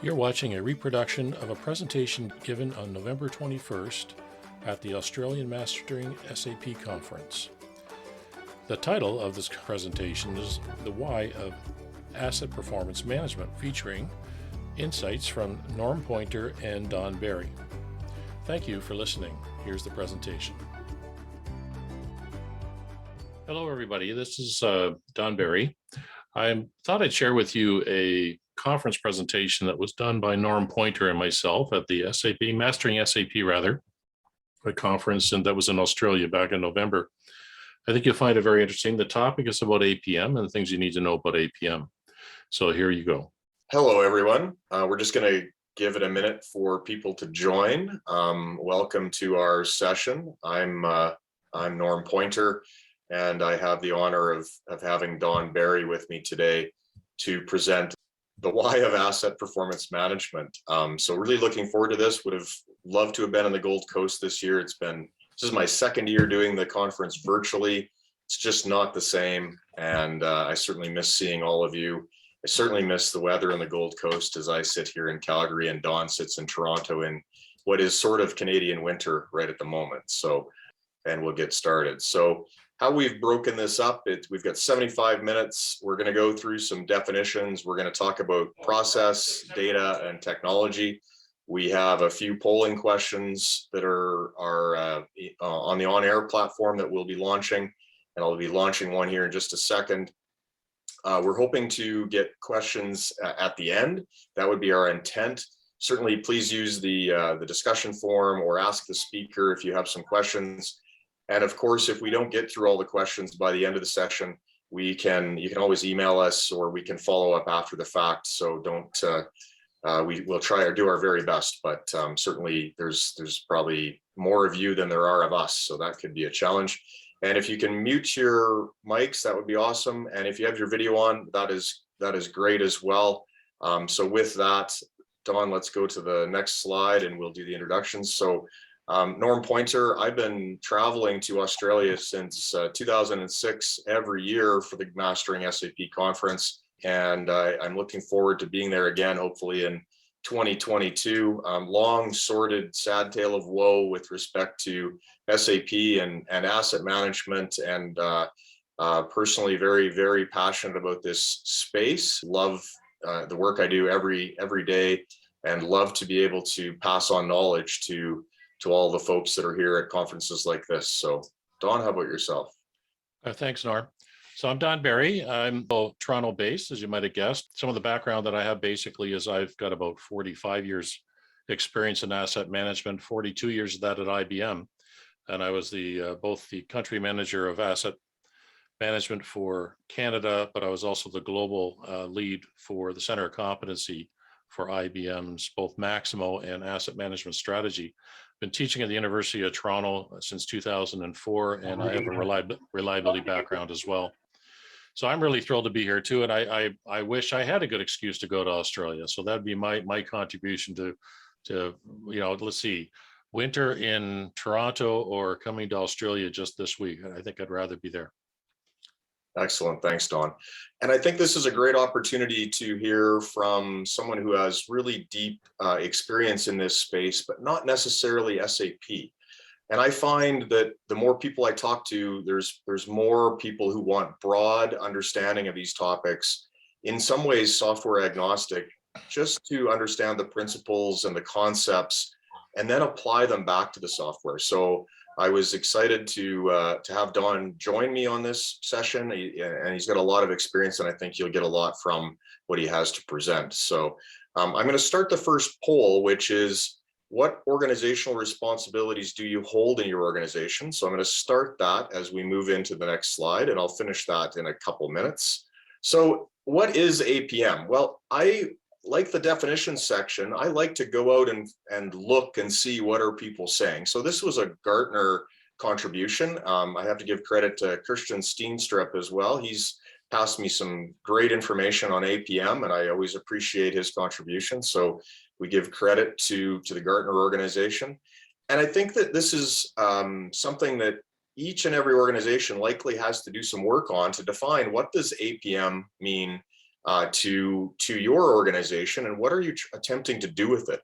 You're watching a reproduction of a presentation given on November 21st at the Australian Mastering SAP Conference. The title of this presentation is The Why of Asset Performance Management, featuring insights from Norm Poynter and Don Berry. Thank you for listening. Here's the presentation. Hello, everybody. This is Don Berry. I thought I'd share with you a conference presentation that was done by Norm Poynter and myself at the Mastering SAP, a conference, and that was in Australia back in November. I think you'll find it very interesting. The topic is about APM and the things you need to know about APM. So here you go. Hello, everyone. We're just going to give it a minute for people to join. Welcome to our session. I'm Norm Poynter, and I have the honor of having Don Berry with me today to present the why of asset performance management. So really looking forward to this. Would have loved to have been on the Gold Coast this year. This is my second year doing the conference virtually. It's just not the same. And I certainly miss seeing all of you. I certainly miss the weather on the Gold Coast as I sit here in Calgary and Don sits in Toronto in what is sort of Canadian winter right at the moment. So, and we'll get started. So how we've broken this up, we've got 75 minutes. We're going to go through some definitions. We're going to talk about process, data, and technology. We have a few polling questions that are on the on-air platform that we'll be launching, and I'll be launching one here in just a second. We're hoping to get questions at the end. That would be our intent. Certainly, please use the discussion forum or ask the speaker if you have some questions. And of course, if we don't get through all the questions by the end of the session, you can always email us or we can follow up after the fact. So we'll try to do our very best, but certainly there's probably more of you than there are of us. So that could be a challenge. And if you can mute your mics, that would be awesome. And if you have your video on, that is great as well. So with that, Don, let's go to the next slide and we'll do the introductions. So Norm Poynter, I've been traveling to Australia since 2006 every year for the Mastering SAP Conference. And I'm looking forward to being there again, hopefully in 2022. Long sordid, sad tale of woe with respect to SAP and asset management, and personally very, very passionate about this space. Love the work I do every day, and love to be able to pass on knowledge to all the folks that are here at conferences like this. So Don, how about yourself? Thanks, Norm. So I'm Don Berry. I'm Toronto based, as you might have guessed. Some of the background that I have basically is I've got about 45 years experience in asset management, 42 years of that at IBM. And I was both the country manager of asset management for Canada, but I was also the global lead for the Center of Competency for IBM's both Maximo and asset management strategy. Been teaching at the University of Toronto since 2004, and I have a reliability background as well. So I'm really thrilled to be here too, and I wish I had a good excuse to go to Australia. So that'd be my contribution to let's see, winter in Toronto or coming to Australia just this week. I think I'd rather be there. Excellent. Thanks, Don. And I think this is a great opportunity to hear from someone who has really deep experience in this space, but not necessarily SAP. And I find that the more people I talk to, there's more people who want broad understanding of these topics, in some ways software agnostic, just to understand the principles and the concepts and then apply them back to the software. So I was excited to have Don join me on this session, and he's got a lot of experience, and I think you'll get a lot from what he has to present. So I'm going to start the first poll, which is, what organizational responsibilities do you hold in your organization? So I'm going to start that as we move into the next slide, and I'll finish that in a couple minutes. So what is APM? Well, like the definition section, I like to go out and look and see what are people saying. So this was a Gartner contribution. I have to give credit to Christian Steenstrup as well. He's passed me some great information on APM, and I always appreciate his contribution. So we give credit to the Gartner organization. And I think that this is something that each and every organization likely has to do some work on to define, what does APM mean to your organization, and what are you attempting to do with it?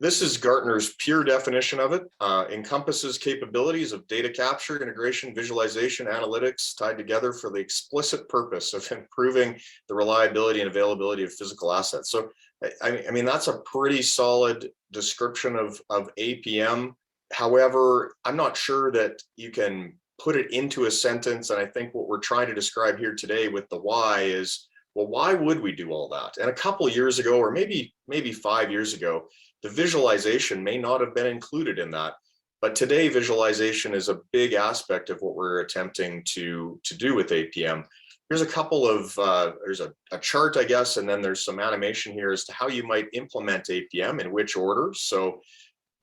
This is Gartner's pure definition of it. Encompasses capabilities of data capture, integration, visualization, analytics tied together for the explicit purpose of improving the reliability and availability of physical assets. So, I mean, that's a pretty solid description of APM. However, I'm not sure that you can put it into a sentence. And I think what we're trying to describe here today with the why is, well, why would we do all that? And a couple of years ago, or maybe 5 years ago, the visualization may not have been included in that. But today, visualization is a big aspect of what we're attempting to do with APM. Here's a couple of, there's a chart, I guess, and then there's some animation here as to how you might implement APM in which order. So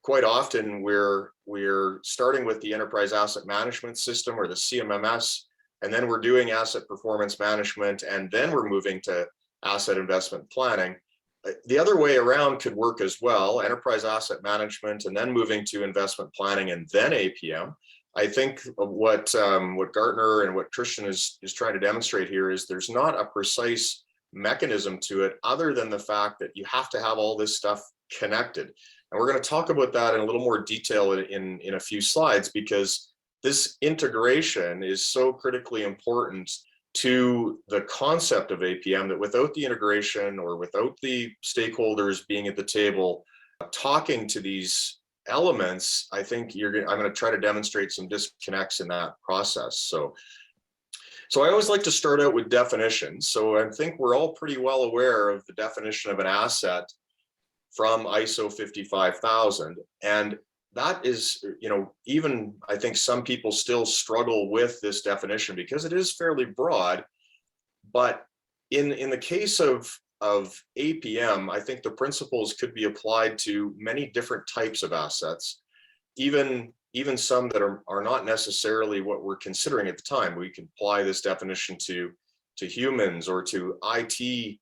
quite often we're starting with the enterprise asset management system, or the CMMS, and then we're doing asset performance management, and then we're moving to asset investment planning. The other way around could work as well, enterprise asset management, and then moving to investment planning, and then APM. I think what Gartner and what Christian is trying to demonstrate here is there's not a precise mechanism to it, other than the fact that you have to have all this stuff connected. And we're going to talk about that in a little more detail in a few slides, because this integration is so critically important to the concept of APM, that without the integration, or without the stakeholders being at the table talking to these elements, I think I'm going to try to demonstrate some disconnects in that process. So I always like to start out with definitions. So I think we're all pretty well aware of the definition of an asset from ISO 55000, and that is, even I think some people still struggle with this definition because it is fairly broad. But in the case of APM, I think the principles could be applied to many different types of assets, even some that are not necessarily what we're considering at the time. We can apply this definition to humans, or to IT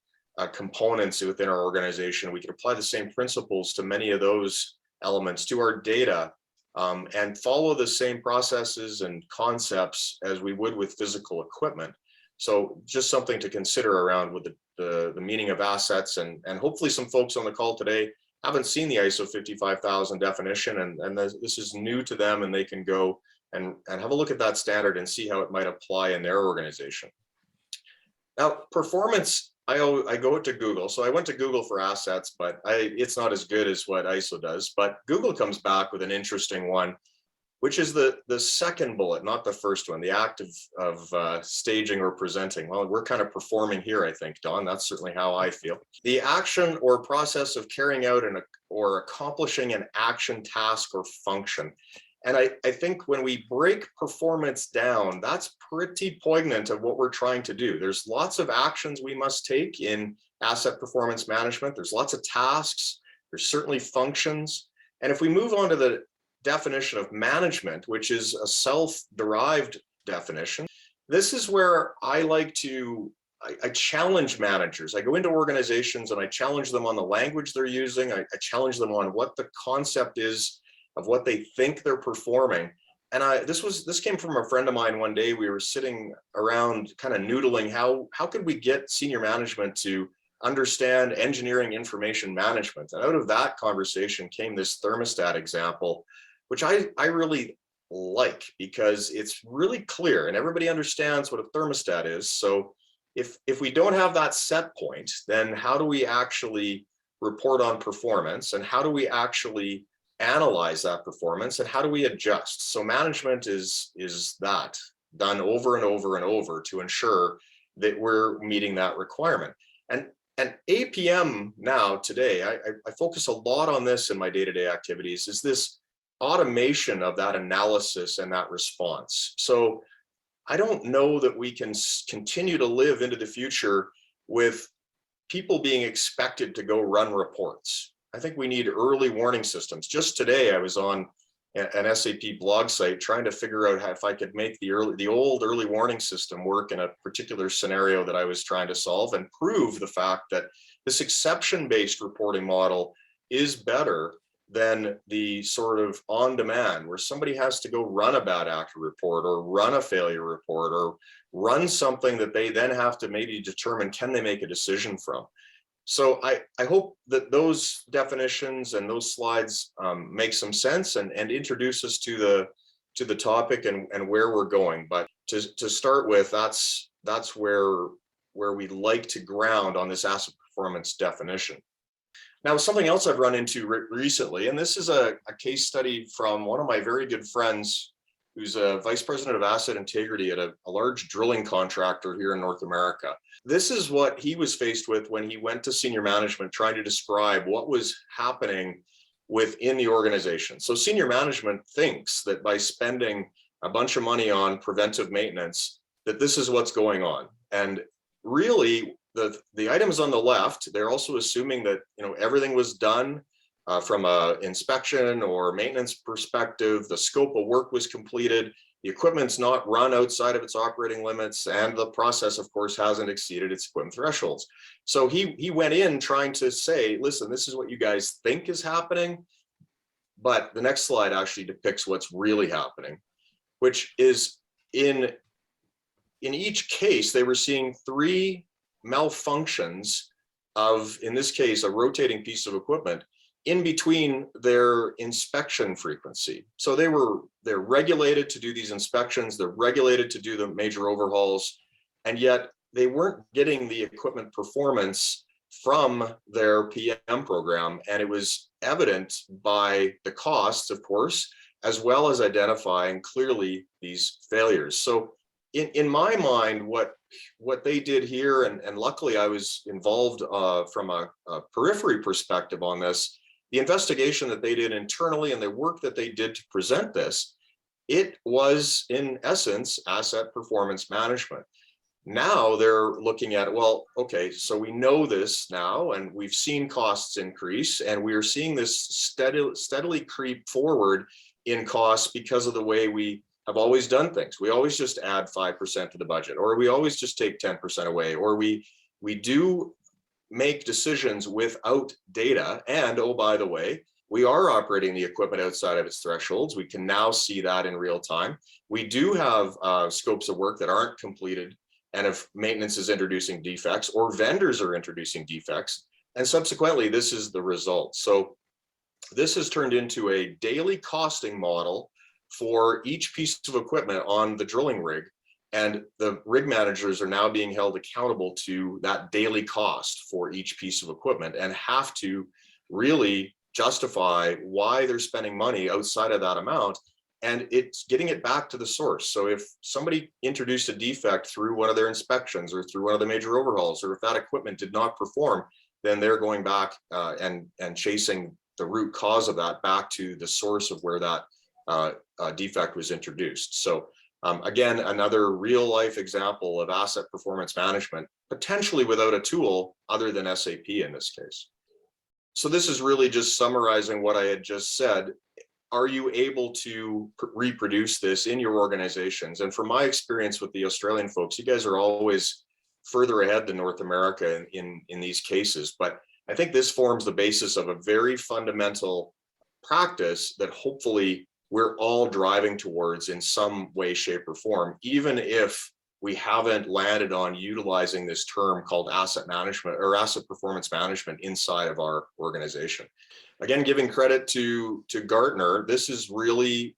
components within our organization. We can apply the same principles to many of those elements, to our data, and follow the same processes and concepts as we would with physical equipment. So just something to consider around with the meaning of assets, and hopefully some folks on the call today haven't seen the ISO 55000 definition, and this is new to them, and they can go and have a look at that standard and see how it might apply in their organization. Now, performance, I go to Google. So I went to Google for assets, but it's not as good as what ISO does. But Google comes back with an interesting one, which is the second bullet, not the first one, the act of staging or presenting. Well, we're kind of performing here, I think, Don. That's certainly how I feel. The action or process of carrying out or accomplishing an action, task, or function. And I think when we break performance down, that's pretty poignant of what we're trying to do. There's lots of actions we must take in asset performance management. There's lots of tasks. There's certainly functions. And if we move on to the definition of management, which is a self-derived definition, this is where I like to I challenge managers. I go into organizations and I challenge them on the language they're using. I challenge them on what the concept is of what they think they're performing. And this came from a friend of mine one day. We were sitting around kind of noodling how could we get senior management to understand engineering information management. And out of that conversation came this thermostat example, which I really like, because it's really clear and everybody understands what a thermostat is. So if we don't have that set point, then how do we actually report on performance, and how do we actually analyze that performance, and how do we adjust? So management is that done over and over and over to ensure that we're meeting that requirement. And APM now today, I focus a lot on this in my day-to-day activities, is this automation of that analysis and that response. So I don't know that we can continue to live into the future with people being expected to go run reports. I think we need early warning systems. Just today, I was on an SAP blog site trying to figure out if I could make the old early warning system work in a particular scenario that I was trying to solve, and prove the fact that this exception-based reporting model is better than the sort of on demand where somebody has to go run a bad actor report or run a failure report or run something that they then have to maybe determine, can they make a decision from? So I hope that those definitions and those slides make some sense and introduce us to the topic and where we're going. But to start with, that's where we like to ground on this asset performance definition. Now, something else I've run into recently, and this is a case study from one of my very good friends who's a vice president of asset integrity at a large drilling contractor here in North America. This is what he was faced with when he went to senior management trying to describe what was happening within the organization. So senior management thinks that by spending a bunch of money on preventive maintenance, that this is what's going on. And really, the items on the left, they're also assuming that everything was done from a inspection or maintenance perspective, the scope of work was completed, the equipment's not run outside of its operating limits, and the process, of course, hasn't exceeded its equipment thresholds. So he went in trying to say, listen, this is what you guys think is happening, but the next slide actually depicts what's really happening, which is in each case, they were seeing 3 malfunctions of, in this case, a rotating piece of equipment in between their inspection frequency. So they're regulated to do these inspections, they're regulated to do the major overhauls, and yet they weren't getting the equipment performance from their PM program. And it was evident by the costs, of course, as well as identifying clearly these failures. So in my mind, what they did here, and luckily I was involved from a periphery perspective on this, the investigation that they did internally and the work that they did to present this, it was in essence asset performance management. Now they're looking at, well, okay, so we know this now, and we've seen costs increase, and we are seeing this steadily creep forward in costs because of the way we have always done things. We always just add 5% to the budget, or we always just take 10% away, or we do make decisions without data. And oh, by the way, we are operating the equipment outside of its thresholds. We can now see that in real time. We do have scopes of work that aren't completed, and if maintenance is introducing defects or vendors are introducing defects, and subsequently this is the result. So this has turned into a daily costing model for each piece of equipment on the drilling rig. And the rig managers are now being held accountable to that daily cost for each piece of equipment and have to really justify why they're spending money outside of that amount. And it's getting it back to the source. So if somebody introduced a defect through one of their inspections or through one of the major overhauls, or if that equipment did not perform, then they're going back and chasing the root cause of that back to the source of where that defect was introduced. So again, another real life example of asset performance management, potentially without a tool other than SAP in this case. So this is really just summarizing what I had just said. Are you able to reproduce this in your organizations? And from my experience with the Australian folks, you guys are always further ahead than North America in these cases. But I think this forms the basis of a very fundamental practice that hopefully we're all driving towards in some way, shape, or form, even if we haven't landed on utilizing this term called asset management or asset performance management inside of our organization. Again, giving credit to Gartner, this is really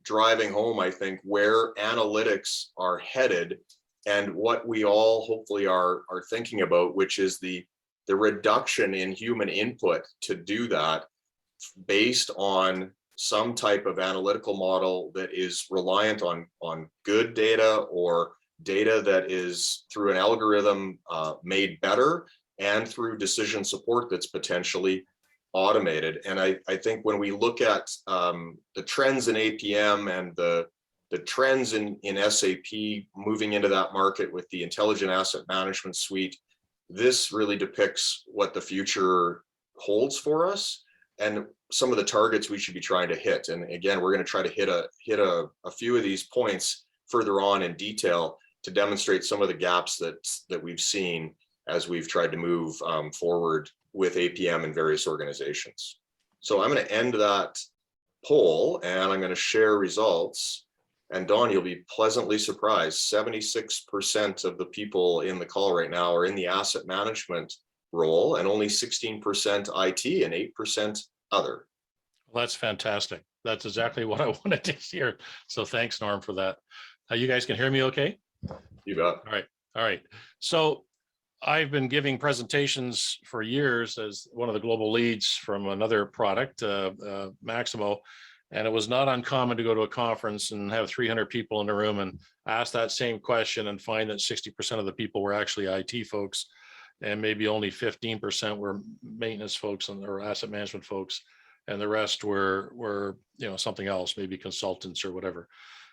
driving home, I think, where analytics are headed and what we all hopefully are thinking about, which is the reduction in human input to do that based on some type of analytical model that is reliant on good data or data that is through an algorithm made better and through decision support that's potentially automated. And I think when we look at the trends in APM and the trends in SAP moving into that market with the intelligent asset management suite, this really depicts what the future holds for us and some of the targets we should be trying to hit. And again, we're going to try to hit a few of these points further on in detail to demonstrate some of the gaps that we've seen as we've tried to move forward with APM in various organizations. So I'm going to end that poll and I'm going to share results. And Don, you'll be pleasantly surprised. 76% of the people in the call right now are in the asset management role, and only 16% IT and 8% other. Well, that's fantastic. That's exactly what I wanted to hear. So thanks, Norm, for that. You guys can hear me okay? You bet. All right. All right. So I've been giving presentations for years as one of the global leads from another product, Maximo. And it was not uncommon to go to a conference and have 300 people in the room and ask that same question and find that 60% of the people were actually IT folks, and maybe only 15% were maintenance folks or asset management folks, and the rest were something else, maybe consultants or whatever.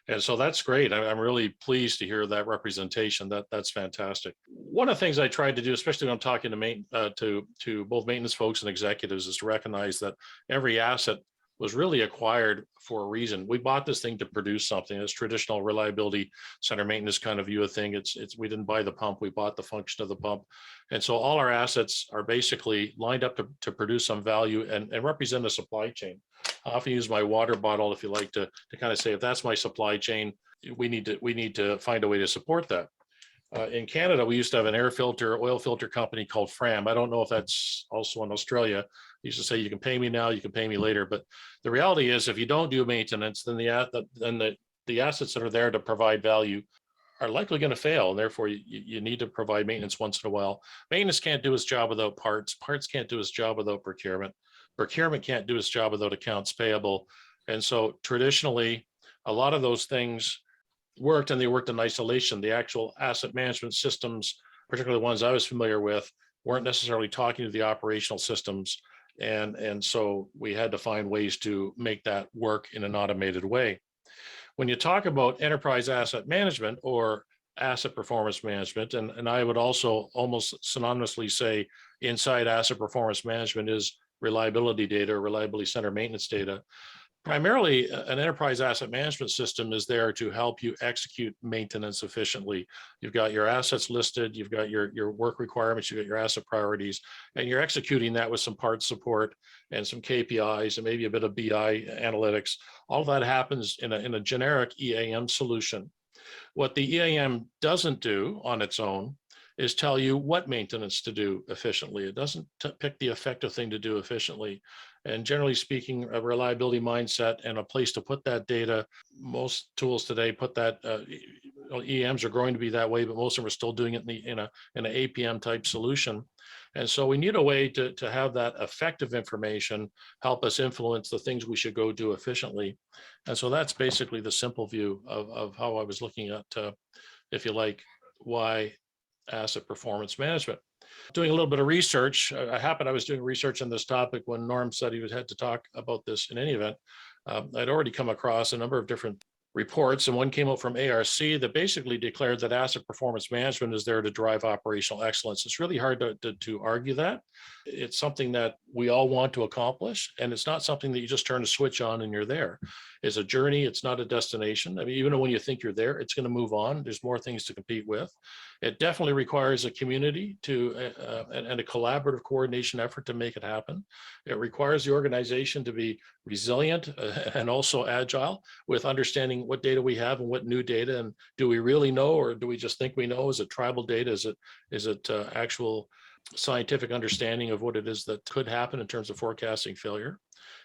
And so that's great. I'm really pleased to hear that representation. That's fantastic. One of the things I tried to do, especially when I'm talking to both maintenance folks and executives, is to recognize that every asset was really acquired for a reason. We bought this thing to produce something. It's traditional reliability center maintenance kind of view of thing. We didn't buy the pump, we bought the function of the pump. And so all our assets are basically lined up to produce some value and represent a supply chain. I often use my water bottle, if you like, to kind of say, if that's my supply chain, we need to find a way to support that. In Canada, we used to have an oil filter company called Fram. I don't know if that's also in Australia. They used to say, you can pay me now, you can pay me later. But the reality is, if you don't do maintenance, then the assets that are there to provide value are likely going to fail. And therefore, you need to provide maintenance once in a while. Maintenance can't do its job without parts. Parts can't do its job without procurement. Procurement can't do its job without accounts payable. And so traditionally, a lot of those things worked, and they worked in isolation. The actual asset management systems, particularly the ones I was familiar with, weren't necessarily talking to the operational systems. And so we had to find ways to make that work in an automated way. When you talk about enterprise asset management or asset performance management, and I would also almost synonymously say inside asset performance management is reliability data, or reliability center maintenance data. Primarily, an enterprise asset management system is there to help you execute maintenance efficiently. You've got your assets listed, you've got your work requirements, you've got your asset priorities, and you're executing that with some parts support and some KPIs and maybe a bit of BI analytics. All of that happens in a generic EAM solution. What the EAM doesn't do on its own is tell you what maintenance to do efficiently. It doesn't pick the effective thing to do efficiently. And generally speaking, a reliability mindset and a place to put that data, most tools today put that, EAMs are growing to be that way, but most of them are still doing it in an APM type solution. And so we need a way to have that effective information help us influence the things we should go do efficiently. And so that's basically the simple view of how I was looking at, if you like, why asset performance management. Doing a little bit of research, I was doing research on this topic when Norm said he had to talk about this in any event. I'd already come across a number of different reports, and one came out from ARC that basically declared that asset performance management is there to drive operational excellence. It's really hard to argue that. It's something that we all want to accomplish, and it's not something that you just turn a switch on and you're there. It's a journey, it's not a destination. I mean, even when you think you're there, it's going to move on. There's more things to compete with. It definitely requires a community and a collaborative coordination effort to make it happen. It requires the organization to be resilient and also agile with understanding what data we have and what new data, and do we really know, or do we just think we know? Is it tribal data? Is it actual scientific understanding of what it is that could happen in terms of forecasting failure?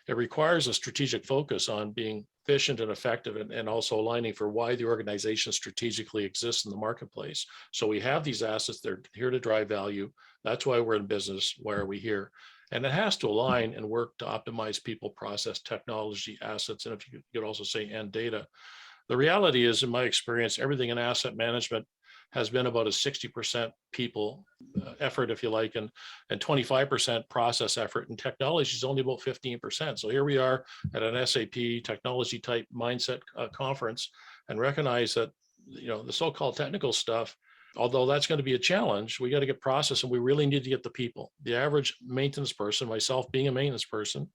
It requires a strategic focus on being efficient and effective, and also aligning for why the organization strategically exists in the marketplace. So we have these assets, they're here to drive value. That's why we're in business. Why are we here? And it has to align and work to optimize people, process, technology, assets, and if you could also say, and data. The reality is, in my experience, everything in asset management has been about a 60% people effort, if you like, and 25% process effort, and technology is only about 15%. So here we are at an SAP technology type mindset conference, and recognize that, the so-called technical stuff, although that's going to be a challenge, we got to get process, and we really need to get the people. The average maintenance person, myself being a maintenance person,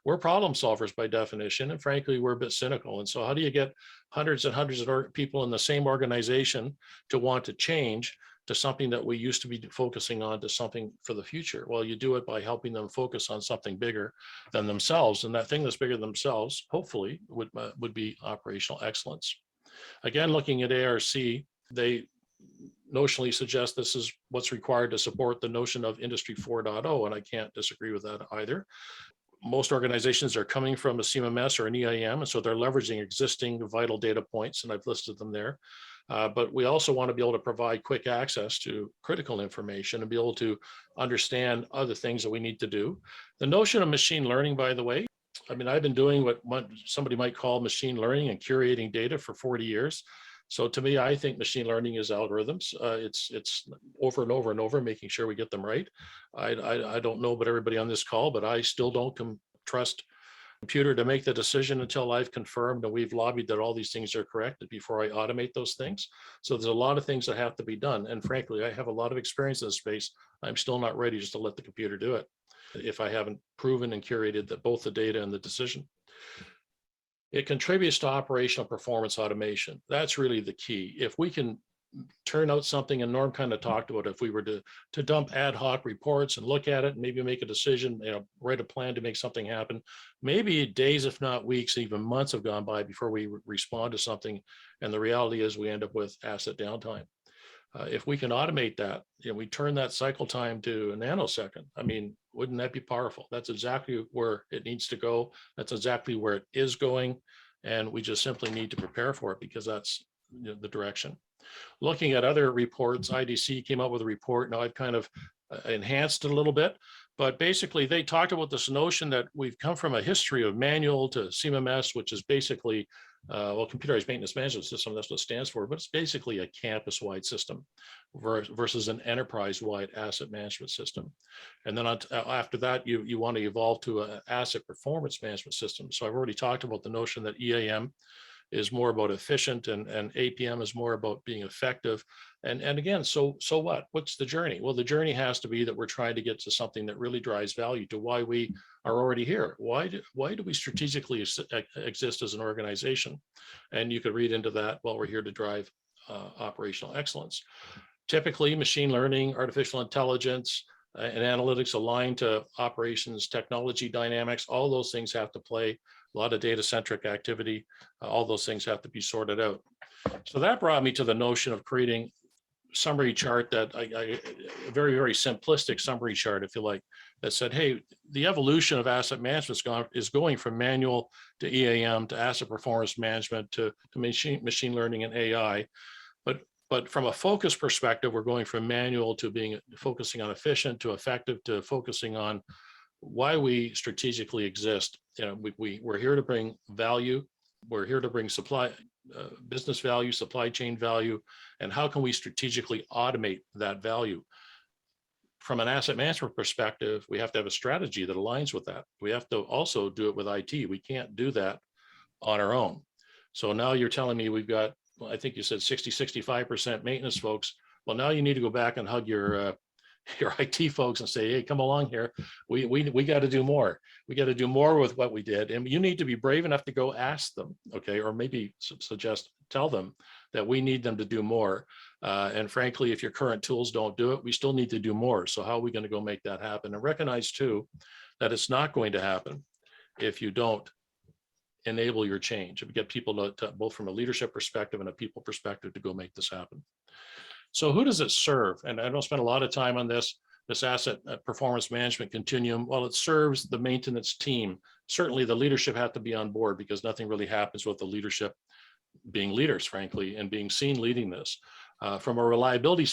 we're problem solvers by definition, and frankly, we're a bit cynical. And so how do you get hundreds and hundreds of people in the same organization to want to change, to something that we used to be focusing on to something for the future? Well, you do it by helping them focus on something bigger than themselves. And that thing that's bigger than themselves, hopefully, would be operational excellence. Again, looking at ARC, they notionally suggest this is what's required to support the notion of Industry 4.0, and I can't disagree with that either. Most organizations are coming from a CMMS or an EIM, and so they're leveraging existing vital data points, and I've listed them there. But we also want to be able to provide quick access to critical information and be able to understand other things that we need to do. The notion of machine learning, by the way, I mean, I've been doing what somebody might call machine learning and curating data for 40 years. So to me, I think machine learning is algorithms. It's over and over and over, making sure we get them right. I don't know about everybody on this call, but I still don't trust computer to make the decision until I've confirmed and we've lobbied that all these things are correct before I automate those things. So there's a lot of things that have to be done. And frankly, I have a lot of experience in this space. I'm still not ready just to let the computer do it if I haven't proven and curated that both the data and the decision. It contributes to operational performance automation. That's really the key. If we can turn out something, and Norm kind of talked about, if we were to dump ad hoc reports and look at it and maybe make a decision, write a plan to make something happen, maybe days, if not weeks, even months have gone by before we respond to something. And the reality is we end up with asset downtime. If we can automate that, we turn that cycle time to a nanosecond. I mean, wouldn't that be powerful? That's exactly where it needs to go. That's exactly where it is going. And we just simply need to prepare for it because that's the direction. Looking at other reports, IDC came up with a report. Now I've kind of enhanced it a little bit, but basically they talked about this notion that we've come from a history of manual to CMMS, which is basically, computerized maintenance management system, that's what it stands for, but it's basically a campus-wide system versus an enterprise-wide asset management system. And then after that, you want to evolve to an asset performance management system. So I've already talked about the notion that EAM is more about efficient and APM is more about being effective. And again, so what? What's the journey? Well, the journey has to be that we're trying to get to something that really drives value to why we are already here. Why do we strategically exist as an organization? And you could read into that, well, we're here to drive operational excellence. Typically, machine learning, artificial intelligence, and analytics align to operations, technology dynamics, all those things have to play. A lot of data-centric activity, all those things have to be sorted out. So that brought me to the notion of creating summary chart that a very, very simplistic summary chart, if you like, that said, hey, the evolution of asset management is going from manual to EAM to asset performance management to machine learning and AI. But from a focus perspective, we're going from manual to focusing on efficient to effective to focusing on why we strategically exist. We're here to bring value. We're here to bring business value, supply chain value, and how can we strategically automate that value? From an asset management perspective, we have to have a strategy that aligns with that. We have to also do it with IT. We can't do that on our own. So now you're telling me we've got, well, I think you said 65% maintenance folks. Well, now you need to go back and hug your IT folks and say, hey, come along here. We got to do more. We got to do more with what we did. And you need to be brave enough to go ask them, okay? Or maybe tell them that we need them to do more. And frankly, if your current tools don't do it, we still need to do more. So how are we going to go make that happen? And recognize too, that it's not going to happen if you don't enable your change. If you get people to both from a leadership perspective and a people perspective to go make this happen. So who does it serve? And I don't spend a lot of time on this asset performance management continuum. Well, it serves the maintenance team. Certainly the leadership have to be on board because nothing really happens with the leadership being leaders, frankly, and being seen leading this. From a reliability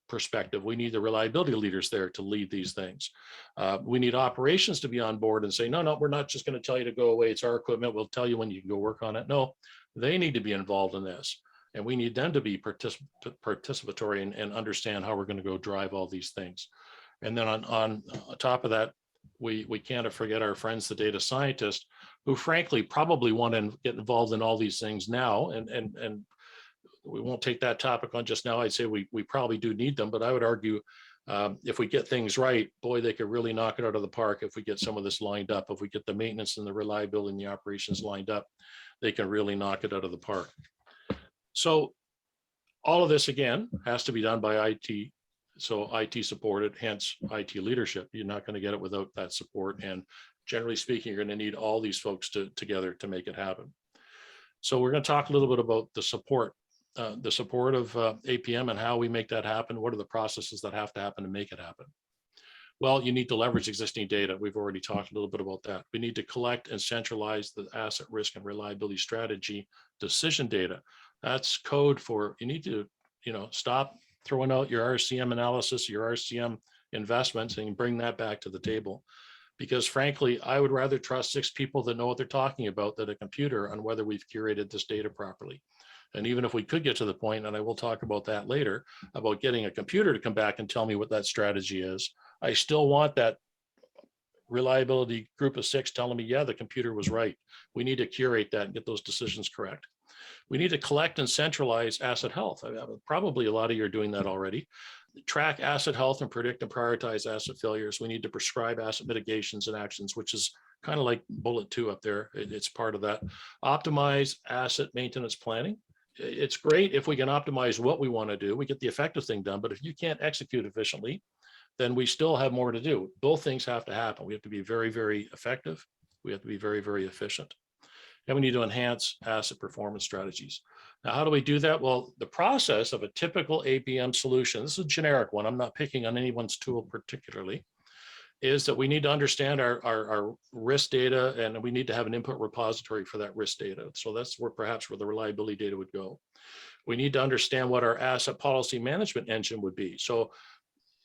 perspective, we need the reliability leaders there to lead these things. We need operations to be on board and say, no, we're not just going to tell you to go away. It's our equipment. We'll tell you when you can go work on it. No, they need to be involved in this. And we need them to be participatory and understand how we're going to go drive all these things. And then on top of that, we can't forget our friends, the data scientists, who frankly probably want to get involved in all these things now. And we won't take that topic on just now. I'd say we probably do need them, but I would argue if we get things right, boy, they could really knock it out of the park if we get some of this lined up. If we get the maintenance and the reliability and the operations lined up, they can really knock it out of the park. So All of this, again, has to be done by IT. So IT supported, hence IT leadership. You're not going to get it without that support. And generally speaking, you're going to need all these folks together to make it happen. So we're going to talk a little bit about the support of APM and how we make that happen. What are the processes that have to happen to make it happen? Well, you need to leverage existing data. We've already talked a little bit about that. We need to collect and centralize the asset risk and reliability strategy decision data. That's code for, you need to, stop throwing out your RCM analysis, your RCM investments, and bring that back to the table. Because frankly, I would rather trust 6 people that know what they're talking about than a computer on whether we've curated this data properly. And even if we could get to the point, and I will talk about that later, about getting a computer to come back and tell me what that strategy is, I still want that reliability group of 6 telling me, yeah, the computer was right. We need to curate that and get those decisions correct. We need to collect and centralize asset health. Probably a lot of you are doing that already. Track asset health and predict and prioritize asset failures. We need to prescribe asset mitigations and actions, which is kind of like bullet 2 up there. It's part of that. Optimize asset maintenance planning. It's great if we can optimize what we want to do. We get the effective thing done, but if you can't execute efficiently, then we still have more to do. Both things have to happen. We have to be very, very effective. We have to be very, very efficient. And we need to enhance asset performance strategies. Now, how do we do that? Well, the process of a typical APM solution, this is a generic one, I'm not picking on anyone's tool particularly, is that we need to understand our risk data, and we need to have an input repository for that risk data. So that's where perhaps where the reliability data would go. We need to understand what our asset policy management engine would be. So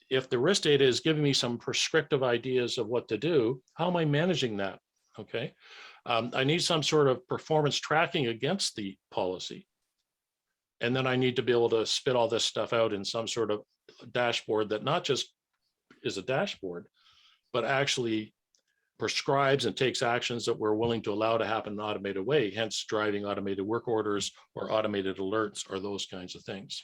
if the risk data is giving me some prescriptive ideas of what to do, how am I managing that? Okay. I need some sort of performance tracking against the policy. And then I need to be able to spit all this stuff out in some sort of dashboard that not just is a dashboard, but actually prescribes and takes actions that we're willing to allow to happen in an automated way, hence driving automated work orders or automated alerts or those kinds of things.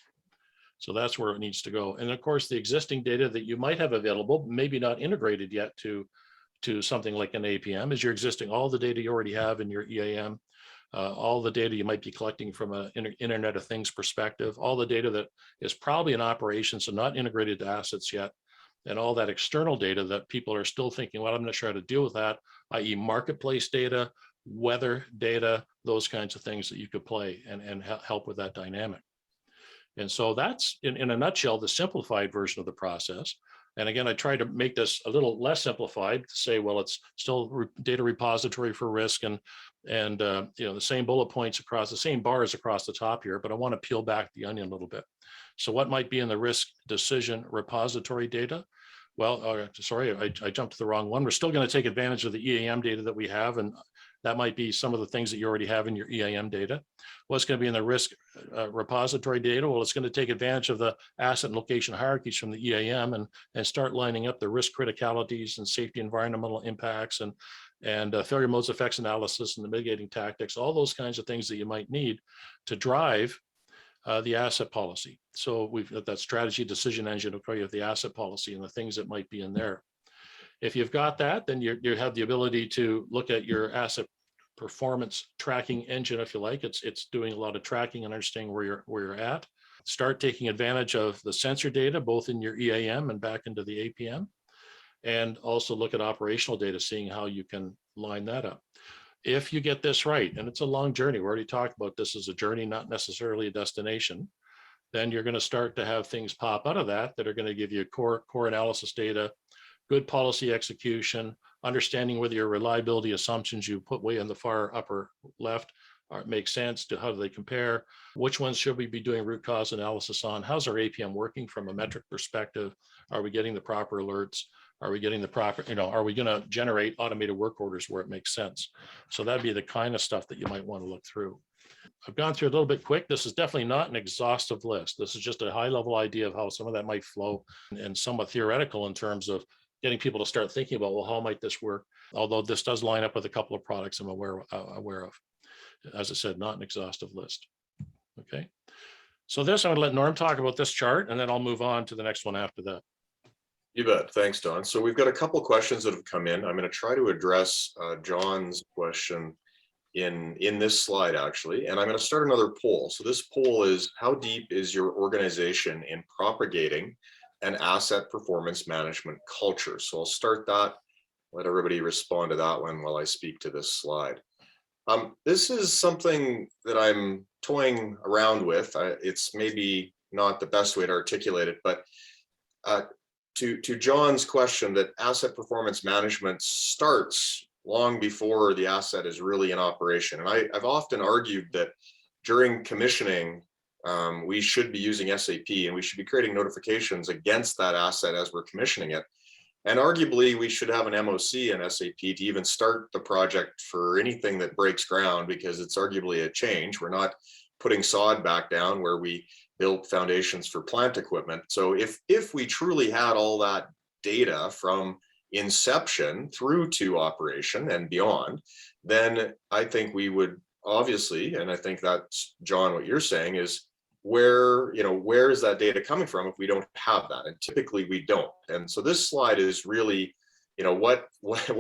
So that's where it needs to go. And of course, the existing data that you might have available, maybe not integrated yet to something like an APM, is your existing, all the data you already have in your EAM, all the data you might be collecting from an Internet of Things perspective, all the data that is probably in operation, so not integrated to assets yet, and all that external data that people are still thinking, well, I'm not sure how to deal with that, i.e. marketplace data, weather data, those kinds of things that you could play and help with that dynamic. And so that's, in a nutshell, the simplified version of the process. And again, I tried to make this a little less simplified to say, well, it's still data repository for risk and the same bullet points across, the same bars across the top here, but I want to peel back the onion a little bit. So what might be in the risk decision repository data? Well, sorry, I jumped to the wrong one. We're still going to take advantage of the EAM data that we have, and that might be some of the things that you already have in your EAM data. What's going to be in the risk repository data? Well, it's going to take advantage of the asset and location hierarchies from the EAM and start lining up the risk criticalities and safety environmental impacts and failure modes effects analysis and the mitigating tactics, all those kinds of things that you might need to drive the asset policy. So we've got that strategy decision engine to tell you the asset policy and the things that might be in there. If you've got that, then you have the ability to look at your asset performance tracking engine, if you like. It's doing a lot of tracking and understanding where you're at. Start taking advantage of the sensor data, both in your EAM and back into the APM, and also look at operational data, seeing how you can line that up. If you get this right, and it's a long journey, we already talked about this as a journey, not necessarily a destination, then you're going to start to have things pop out of that are going to give you core analysis data, good policy execution, understanding whether your reliability assumptions you put way in the far upper left make sense, to how do they compare, which ones should we be doing root cause analysis on, how's our APM working from a metric perspective, are we getting the proper alerts, are we getting the proper, are we going to generate automated work orders where it makes sense? So that'd be the kind of stuff that you might want to look through. I've gone through a little bit quick. This is definitely not an exhaustive list. This is just a high level idea of how some of that might flow, and somewhat theoretical in terms of getting people to start thinking about, well, how might this work? Although this does line up with a couple of products I'm aware of. As I said, not an exhaustive list. Okay. So I'm going to let Norm talk about this chart, and then I'll move on to the next one after that. You bet. Thanks, Don. So we've got a couple questions that have come in. I'm going to try to address John's question in this slide actually, and I'm going to start another poll. So this poll is, how deep is your organization in propagating an asset performance management culture? So I'll start that, let everybody respond to that one while I speak to this slide. This is something that I'm toying around with. It's maybe not the best way to articulate it, but to John's question, that asset performance management starts long before the asset is really in operation. And I've often argued that during commissioning, we should be using SAP and we should be creating notifications against that asset as we're commissioning it. And arguably, we should have an MOC in SAP to even start the project for anything that breaks ground, because it's arguably a change. We're not putting sod back down where we built foundations for plant equipment. So if we truly had all that data from inception through to operation and beyond, then I think we would obviously, and I think that's, John, what you're saying is, where is that data coming from if we don't have that? And typically we don't. And so this slide is really, what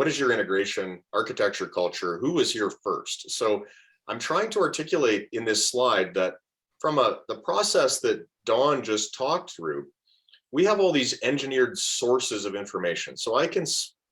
is your integration architecture culture? Who was here first? So I'm trying to articulate in this slide that from the process that Don just talked through, we have all these engineered sources of information. So I can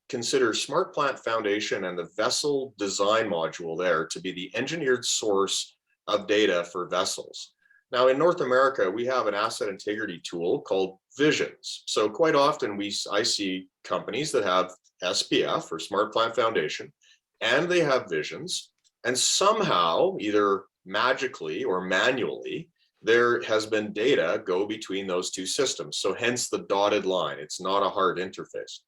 consider Smart Plant Foundation and the vessel design module there to be the engineered source of data for vessels. Now in North America, we have an asset integrity tool called Visions. So quite often I see companies that have SPF or Smart Plant Foundation, and they have Visions, and somehow either magically or manually, there has been data go between those two systems. So hence the dotted line. It's not a hard interface.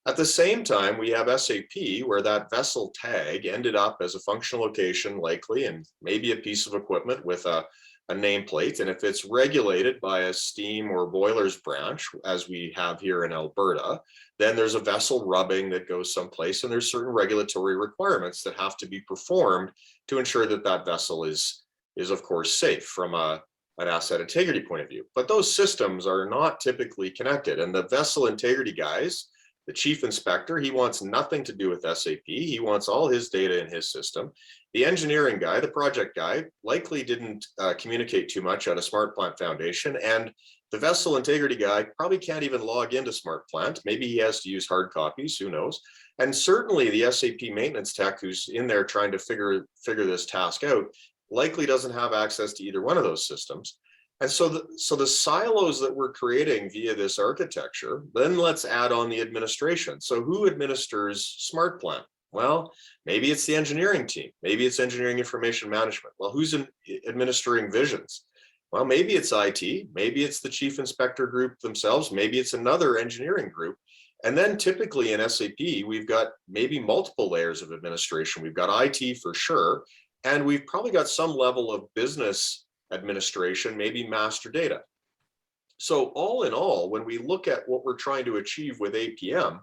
At the same time, we have SAP where that vessel tag ended up as a functional location likely, and maybe a piece of equipment with a nameplate. And if it's regulated by a steam or boilers branch, as we have here in Alberta, then there's a vessel rubbing that goes someplace, and there's certain regulatory requirements that have to be performed to ensure that that vessel is of course safe from an asset integrity point of view. But those systems are not typically connected, and the vessel integrity guys, the chief inspector, he wants nothing to do with SAP. He wants all his data in his system. The engineering guy, the project guy, likely didn't communicate too much out of Smart Plant Foundation, and the vessel integrity guy probably can't even log into Smart Plant. Maybe he has to use hard copies, who knows? And certainly the SAP maintenance tech who's in there trying to figure this task out likely doesn't have access to either one of those systems. And so the silos that we're creating via this architecture, then let's add on the administration. So who administers Smart Plant? Well, maybe it's the engineering team. Maybe it's engineering information management. Well, who's administering Visions? Well, maybe it's IT. Maybe it's the chief inspector group themselves. Maybe it's another engineering group. And then typically in SAP, we've got maybe multiple layers of administration. We've got IT for sure. And we've probably got some level of business administration, maybe master data. So all in all, when we look at what we're trying to achieve with APM,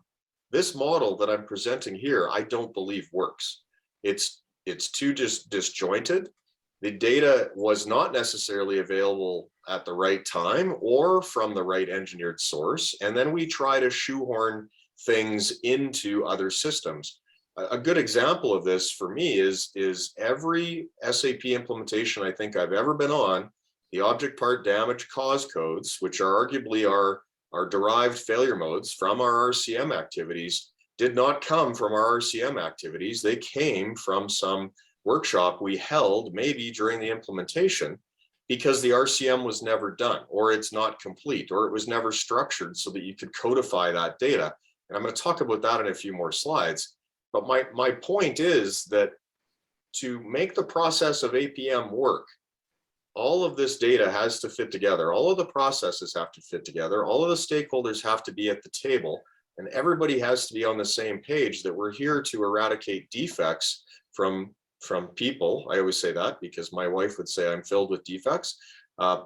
this model that I'm presenting here, I don't believe works. It's too disjointed. The data was not necessarily available at the right time or from the right engineered source. And then we try to shoehorn things into other systems. A good example of this for me is every SAP implementation I think I've ever been on, the object part damage cause codes, which are arguably our derived failure modes from our RCM activities, did not come from our RCM activities. They came from some workshop we held maybe during the implementation, because the RCM was never done, or it's not complete, or it was never structured so that you could codify that data. And I'm going to talk about that in a few more slides. But my point is that to make the process of APM work, all of this data has to fit together. All of the processes have to fit together. All of the stakeholders have to be at the table, and everybody has to be on the same page that we're here to eradicate defects from people. I always say that because my wife would say I'm filled with defects,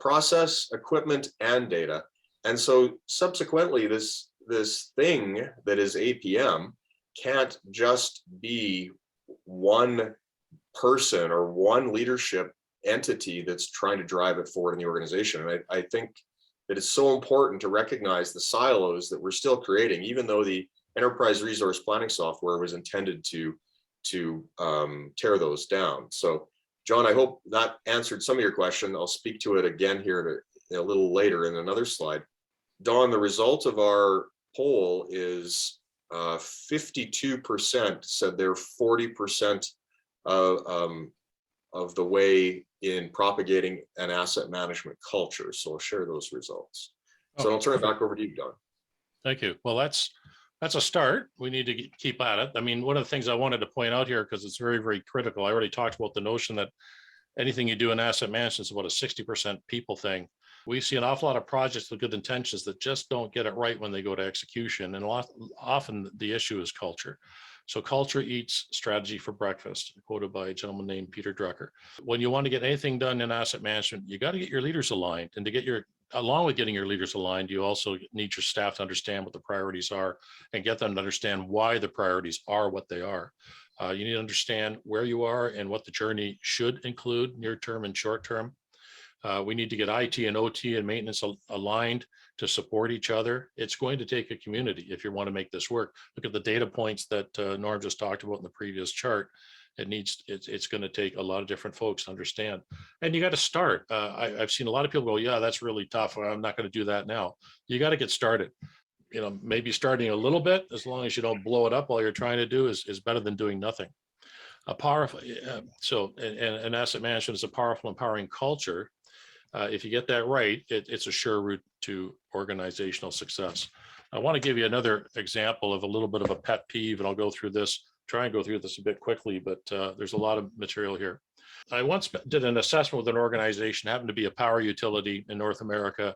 process, equipment, and data. And so subsequently, this thing that is APM can't just be one person or one leadership entity that's trying to drive it forward in the organization. And I think that it's so important to recognize the silos that we're still creating, even though the enterprise resource planning software was intended to to tear those down. So, John, I hope that answered some of your question. I'll speak to it again here a little later in another slide. Don, the result of our poll is 52% said they're 40% of the way in propagating an asset management culture. So I'll share those results. So I'll turn it back over to you, Don. Thank you. Well, that's a start. We need to keep at it. I mean, one of the things I wanted to point out here, because it's very, very critical. I already talked about the notion that anything you do in asset management is about a 60% people thing. We see an awful lot of projects with good intentions that just don't get it right when they go to execution. And often the issue is culture. So culture eats strategy for breakfast, quoted by a gentleman named Peter Drucker. When you want to get anything done in asset management, you got to get your leaders aligned. And along with getting your leaders aligned, you also need your staff to understand what the priorities are and get them to understand why the priorities are what they are. You need to understand where you are and what the journey should include, near term and short term. We need to get IT and OT and maintenance aligned to support each other. It's going to take a community if you want to make this work. Look at the data points that Norm just talked about in the previous chart. It's going to take a lot of different folks to understand. And you got to start. I've seen a lot of people go, yeah, that's really tough. I'm not going to do that now. You got to get started. You know, maybe starting a little bit, as long as you don't blow it up while you're trying to do is better than doing nothing. A powerful, and asset management is a powerful, empowering culture. If you get that right, it's a sure route to organizational success. I want to give you another example of a little bit of a pet peeve, and I'll try and go through this a bit quickly, but there's a lot of material here. I once did an assessment with an organization, happened to be a power utility in North America,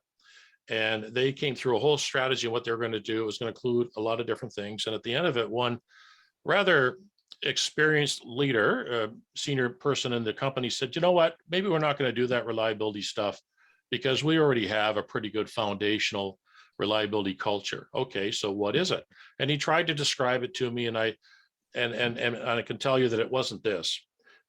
and they came through a whole strategy of what they were going to do. It was going to include a lot of different things. And at the end of it, one rather experienced leader, senior person in the company said, you know what, maybe we're not going to do that reliability stuff because we already have a pretty good foundational reliability culture. Okay, so what is it? And he tried to describe it to me, and I can tell you that it wasn't this,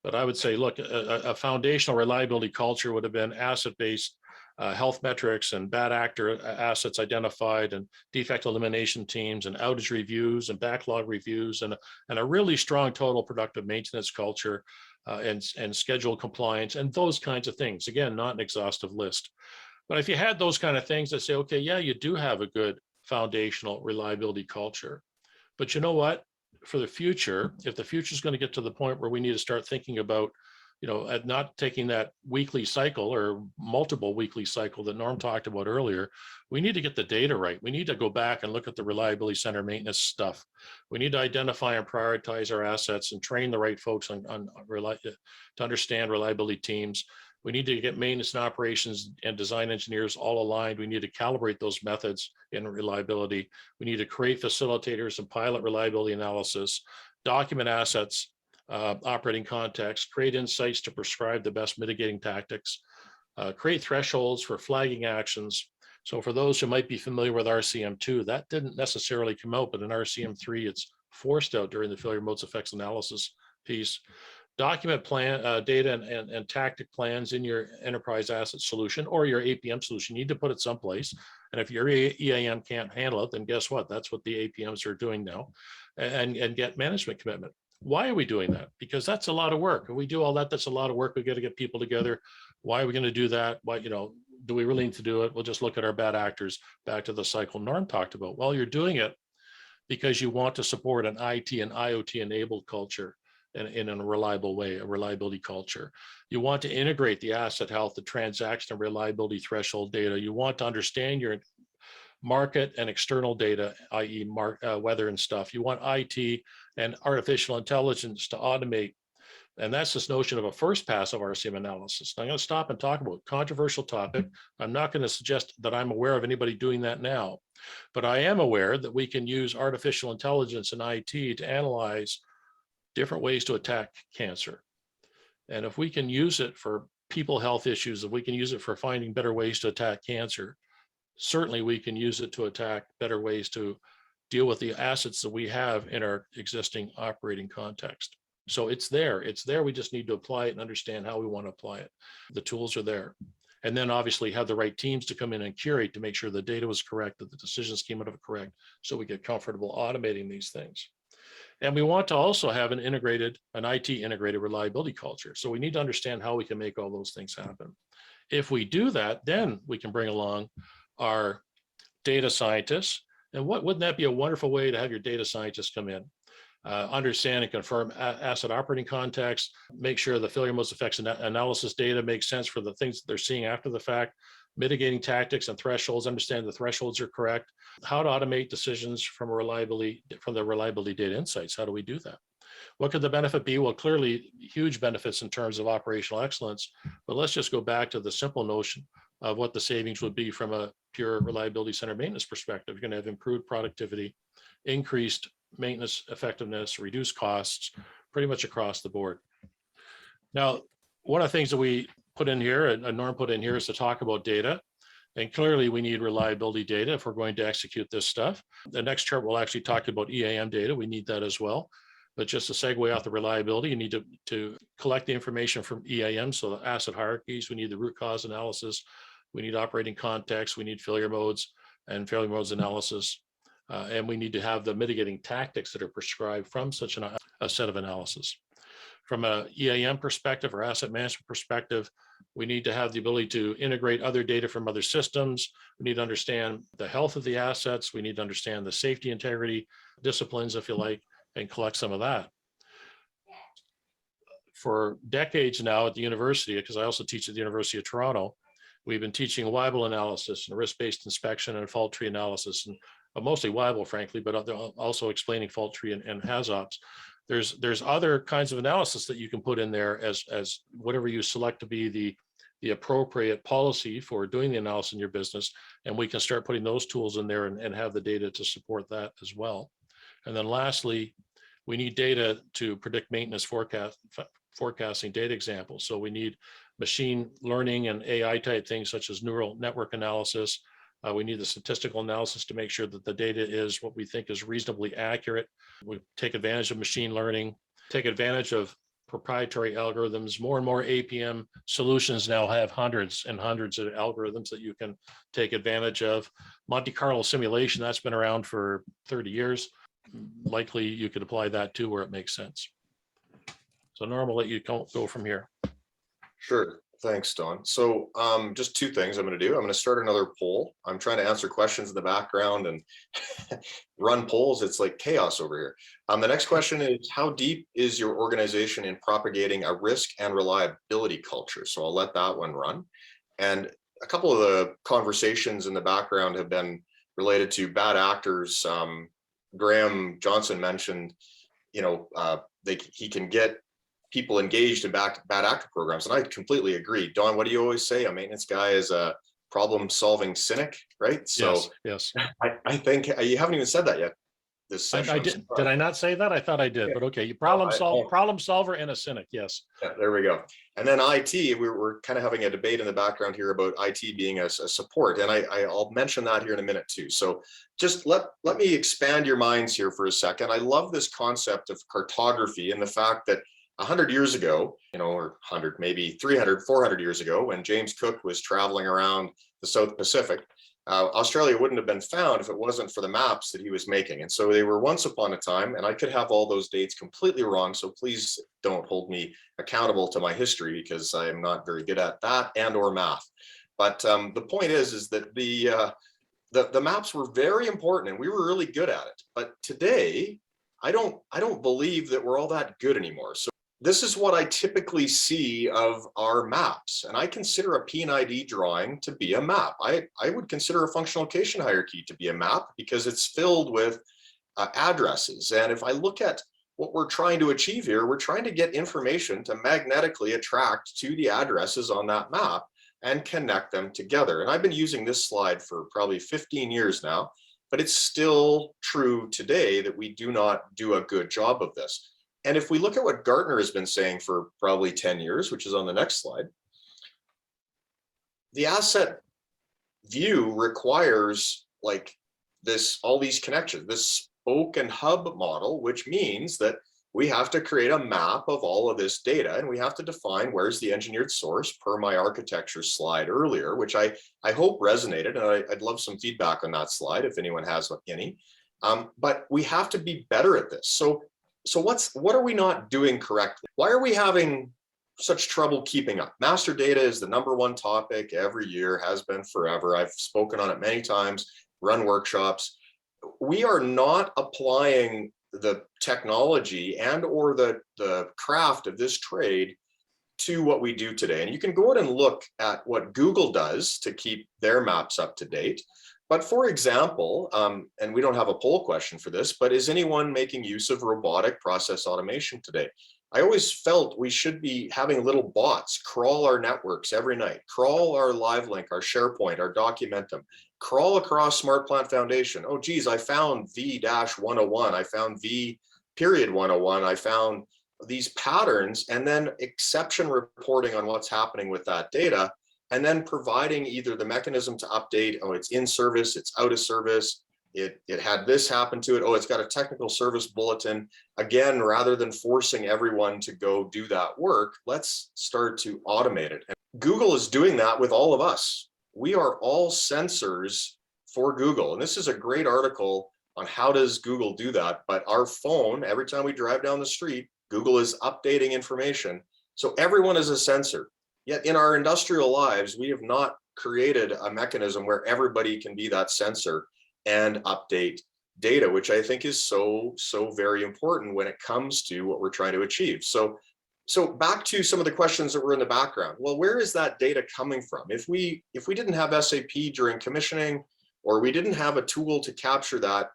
but I would say, look, a foundational reliability culture would have been asset-based health metrics and bad actor assets identified and defect elimination teams and outage reviews and backlog reviews and a really strong total productive maintenance culture and schedule compliance and those kinds of things. Again, not an exhaustive list. But if you had those kind of things that say, okay, yeah, you do have a good foundational reliability culture. But you know what? For the future, if the future is going to get to the point where we need to start thinking about, not taking that weekly cycle or multiple weekly cycle that Norm talked about earlier, we need to get the data right. We need to go back and look at the reliability center maintenance stuff. We need to identify and prioritize our assets and train the right folks to understand reliability teams. We need to get maintenance and operations and design engineers all aligned. We need to calibrate those methods in reliability. We need to create facilitators and pilot reliability analysis, document assets, operating context, create insights to prescribe the best mitigating tactics, create thresholds for flagging actions. So for those who might be familiar with RCM2, that didn't necessarily come out, but in RCM3, it's forced out during the failure modes effects analysis piece. Document plan data and tactic plans in your enterprise asset solution or your APM solution. You need to put it someplace. And if your EAM can't handle it, then guess what? That's what the APMs are doing now, and get management commitment. Why are we doing that? Because that's a lot of work. If we do all that, that's a lot of work. We got to get people together. Why are we going to do that? Why, do we really need to do it? We'll just look at our bad actors. Back to the cycle Norm talked about. Well, you're doing it because you want to support an IT and IoT enabled culture in a reliable way, a reliability culture. You want to integrate the asset health, the transaction and reliability threshold data. You want to understand your market and external data, i.e. weather and stuff. You want IT and artificial intelligence to automate. And that's this notion of a first pass of RCM analysis. Now, I'm going to stop and talk about controversial topic. I'm not going to suggest that I'm aware of anybody doing that now, but I am aware that we can use artificial intelligence and IT to analyze different ways to attack cancer. And if we can use it for people health issues, if we can use it for finding better ways to attack cancer, certainly we can use it to attack better ways to deal with the assets that we have in our existing operating context. So it's there. We just need to apply it and understand how we want to apply it. The tools are there. And then obviously have the right teams to come in and curate to make sure the data was correct, that the decisions came out of it correct, so we get comfortable automating these things. And we want to also have an IT integrated reliability culture. So we need to understand how we can make all those things happen. If we do that, then we can bring along our data scientists. And wouldn't that be a wonderful way to have your data scientists come in? Understand and confirm asset operating context, make sure the failure modes effects analysis data makes sense for the things that they're seeing after the fact, mitigating tactics and thresholds, understand the thresholds are correct, how to automate decisions from the reliability data insights. How do we do that? What could the benefit be? Well, clearly huge benefits in terms of operational excellence, but let's just go back to the simple notion of what the savings would be from a pure reliability center maintenance perspective. You're going to have improved productivity, increased maintenance effectiveness, reduced costs, pretty much across the board. Now, one of the things that we put in here, and Norm put in here, is to talk about data. And clearly we need reliability data if we're going to execute this stuff. The next chart will actually talk about EAM data. We need that as well. But just to segue off the reliability, you need to collect the information from EAM, so the asset hierarchies, we need the root cause analysis, we need operating context, we need failure modes and failure modes analysis. And we need to have the mitigating tactics that are prescribed from such a set of analysis. From a EAM perspective or asset management perspective, we need to have the ability to integrate other data from other systems. We need to understand the health of the assets. We need to understand the safety, integrity, disciplines, if you like, and collect some of that. For decades now at the university, because I also teach at the University of Toronto, we've been teaching WIBLE analysis and risk-based inspection and fault tree analysis, and mostly WIBLE, frankly, but also explaining fault tree and HAZOPs. There's other kinds of analysis that you can put in there as whatever you select to be the appropriate policy for doing the analysis in your business, and we can start putting those tools in there and have the data to support that as well. And then lastly, we need data to predict maintenance forecasting data examples. So we need machine learning and AI type things such as neural network analysis. We need the statistical analysis to make sure that the data is what we think is reasonably accurate. We take advantage of machine learning, take advantage of proprietary algorithms. More and more APM solutions now have hundreds and hundreds of algorithms that you can take advantage of. Monte Carlo simulation, that's been around for 30 years. Likely you could apply that too where it makes sense. So Norm, I'll let you go from here. Sure. Thanks, Don. So just two things I'm going to do. I'm going to start another poll. I'm trying to answer questions in the background and run polls. It's like chaos over here. The next question is, how deep is your organization in propagating a risk and reliability culture? So I'll let that one run. And a couple of the conversations in the background have been related to bad actors. Graham Johnson mentioned, he can get people engaged in bad actor programs. And I completely agree. Don, what do you always say? A maintenance guy is a problem-solving cynic, right? So yes. I think you haven't even said that yet. This session. I did. Did I not say that? I thought I did, but okay. Problem solver and a cynic. Yes. Yeah, there we go. And then IT, we're kind of having a debate in the background here about IT being a support. And I'll mention that here in a minute too. So just let me expand your minds here for a second. I love this concept of cartography and the fact that 100 years ago, or 100, maybe 300, 400 years ago, when James Cook was traveling around the South Pacific, Australia wouldn't have been found if it wasn't for the maps that he was making. And so they were once upon a time, and I could have all those dates completely wrong. So please don't hold me accountable to my history because I am not very good at that and or math. But the point is that the maps were very important and we were really good at it. But today, I don't believe that we're all that good anymore. So this is what I typically see of our maps. And I consider a P&ID drawing to be a map. I would consider a functional location hierarchy to be a map because it's filled with addresses. And if I look at what we're trying to achieve here, we're trying to get information to magnetically attract to the addresses on that map and connect them together. And I've been using this slide for probably 15 years now, but it's still true today that we do not do a good job of this. And if we look at what Gartner has been saying for probably 10 years, which is on the next slide, the asset view requires like this, all these connections, this spoke and hub model, which means that we have to create a map of all of this data and we have to define where's the engineered source per my architecture slide earlier, which I hope resonated. And I'd love some feedback on that slide if anyone has any. But we have to be better at this. So what are we not doing correctly? Why are we having such trouble keeping up? Master data is the #1 topic every year, has been forever. I've spoken on it many times, run workshops. We are not applying the technology and or the craft of this trade to what we do today. And you can go out and look at what Google does to keep their maps up to date. But for example, and we don't have a poll question for this, but is anyone making use of robotic process automation today? I always felt we should be having little bots crawl our networks every night, crawl our LiveLink, our SharePoint, our Documentum, crawl across Smart Plant Foundation. Oh, geez, I found V-101, I found V.101, I found these patterns, and then exception reporting on what's happening with that data, and then providing either the mechanism to update, oh, it's in service, it's out of service, it had this happen to it, oh, it's got a technical service bulletin. Again, rather than forcing everyone to go do that work, let's start to automate it. And Google is doing that with all of us. We are all sensors for Google. And this is a great article on how does Google do that. But our phone, every time we drive down the street, Google is updating information. So everyone is a sensor. Yet in our industrial lives, we have not created a mechanism where everybody can be that sensor and update data, which I think is so very important when it comes to what we're trying to achieve. So back to some of the questions that were in the background. Well, where is that data coming from? If we didn't have SAP during commissioning, or we didn't have a tool to capture that,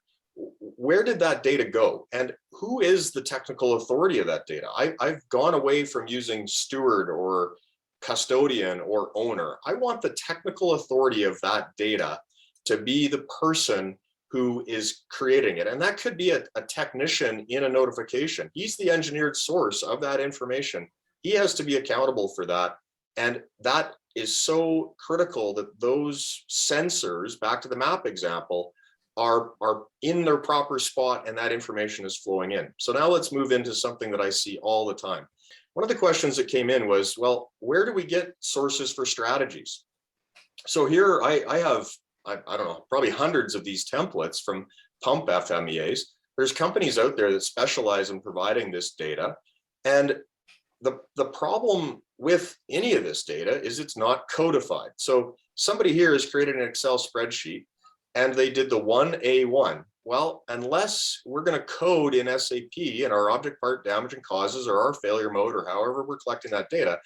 where did that data go? And who is the technical authority of that data? I've gone away from using steward or custodian or owner. I want the technical authority of that data to be the person who is creating it. And that could be a technician in a notification. He's the engineered source of that information. He has to be accountable for that. And that is so critical that those sensors, back to the map example, are in their proper spot and that information is flowing in. So now let's move into something that I see all the time. One of the questions that came in was, well, where do we get sources for strategies? So here I have, I don't know, probably hundreds of these templates from pump FMEAs. There's companies out there that specialize in providing this data. And the problem with any of this data is it's not codified. So somebody here has created an Excel spreadsheet and they did the 1A1. Well, unless we're going to code in SAP and our object part damage and causes or our failure mode or however we're collecting that data,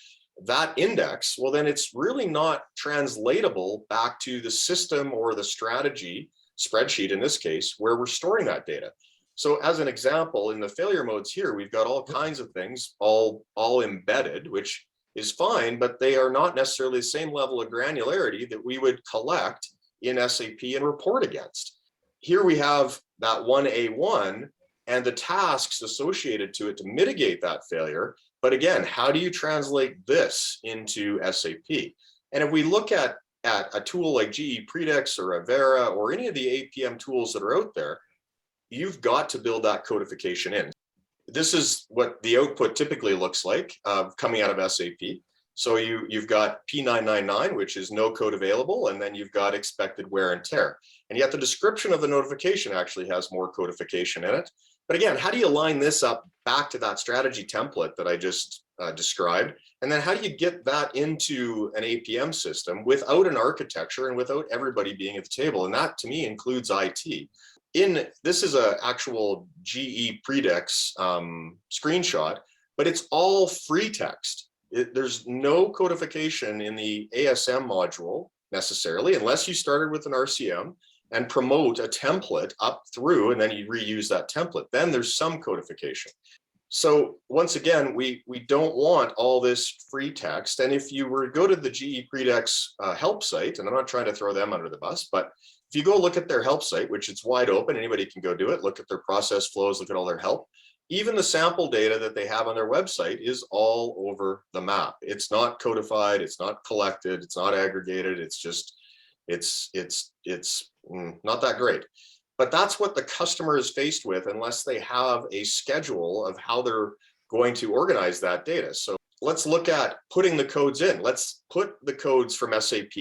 that index, well, then it's really not translatable back to the system or the strategy spreadsheet in this case, where we're storing that data. So as an example, in the failure modes here, we've got all kinds of things all embedded, which is fine, but they are not necessarily the same level of granularity that we would collect in SAP and report against. Here we have that 1A1 and the tasks associated to it to mitigate that failure. But again, how do you translate this into SAP? And if we look at a tool like GE Predix or Avera or any of the APM tools that are out there, you've got to build that codification in. This is what the output typically looks like coming out of SAP. So you've got P999, which is no code available, and then you've got expected wear and tear. And yet the description of the notification actually has more codification in it. But again, how do you line this up back to that strategy template that I just described? And then how do you get that into an APM system without an architecture and without everybody being at the table? And that to me includes IT. This is an actual GE Predix screenshot, but it's all free text. There's no codification in the ASM module necessarily, unless you started with an RCM and promote a template up through, and then you reuse that template. Then there's some codification. So once again, we don't want all this free text. And if you were to go to the GE Predix help site, and I'm not trying to throw them under the bus, but if you go look at their help site, which it's wide open, anybody can go do it, look at their process flows, look at all their help. Even the sample data that they have on their website is all over the map. It's not codified, it's not collected, it's not aggregated, it's just, it's not that great. But that's what the customer is faced with unless they have a schedule of how they're going to organize that data. So let's look at putting the codes in. Let's put the codes from SAP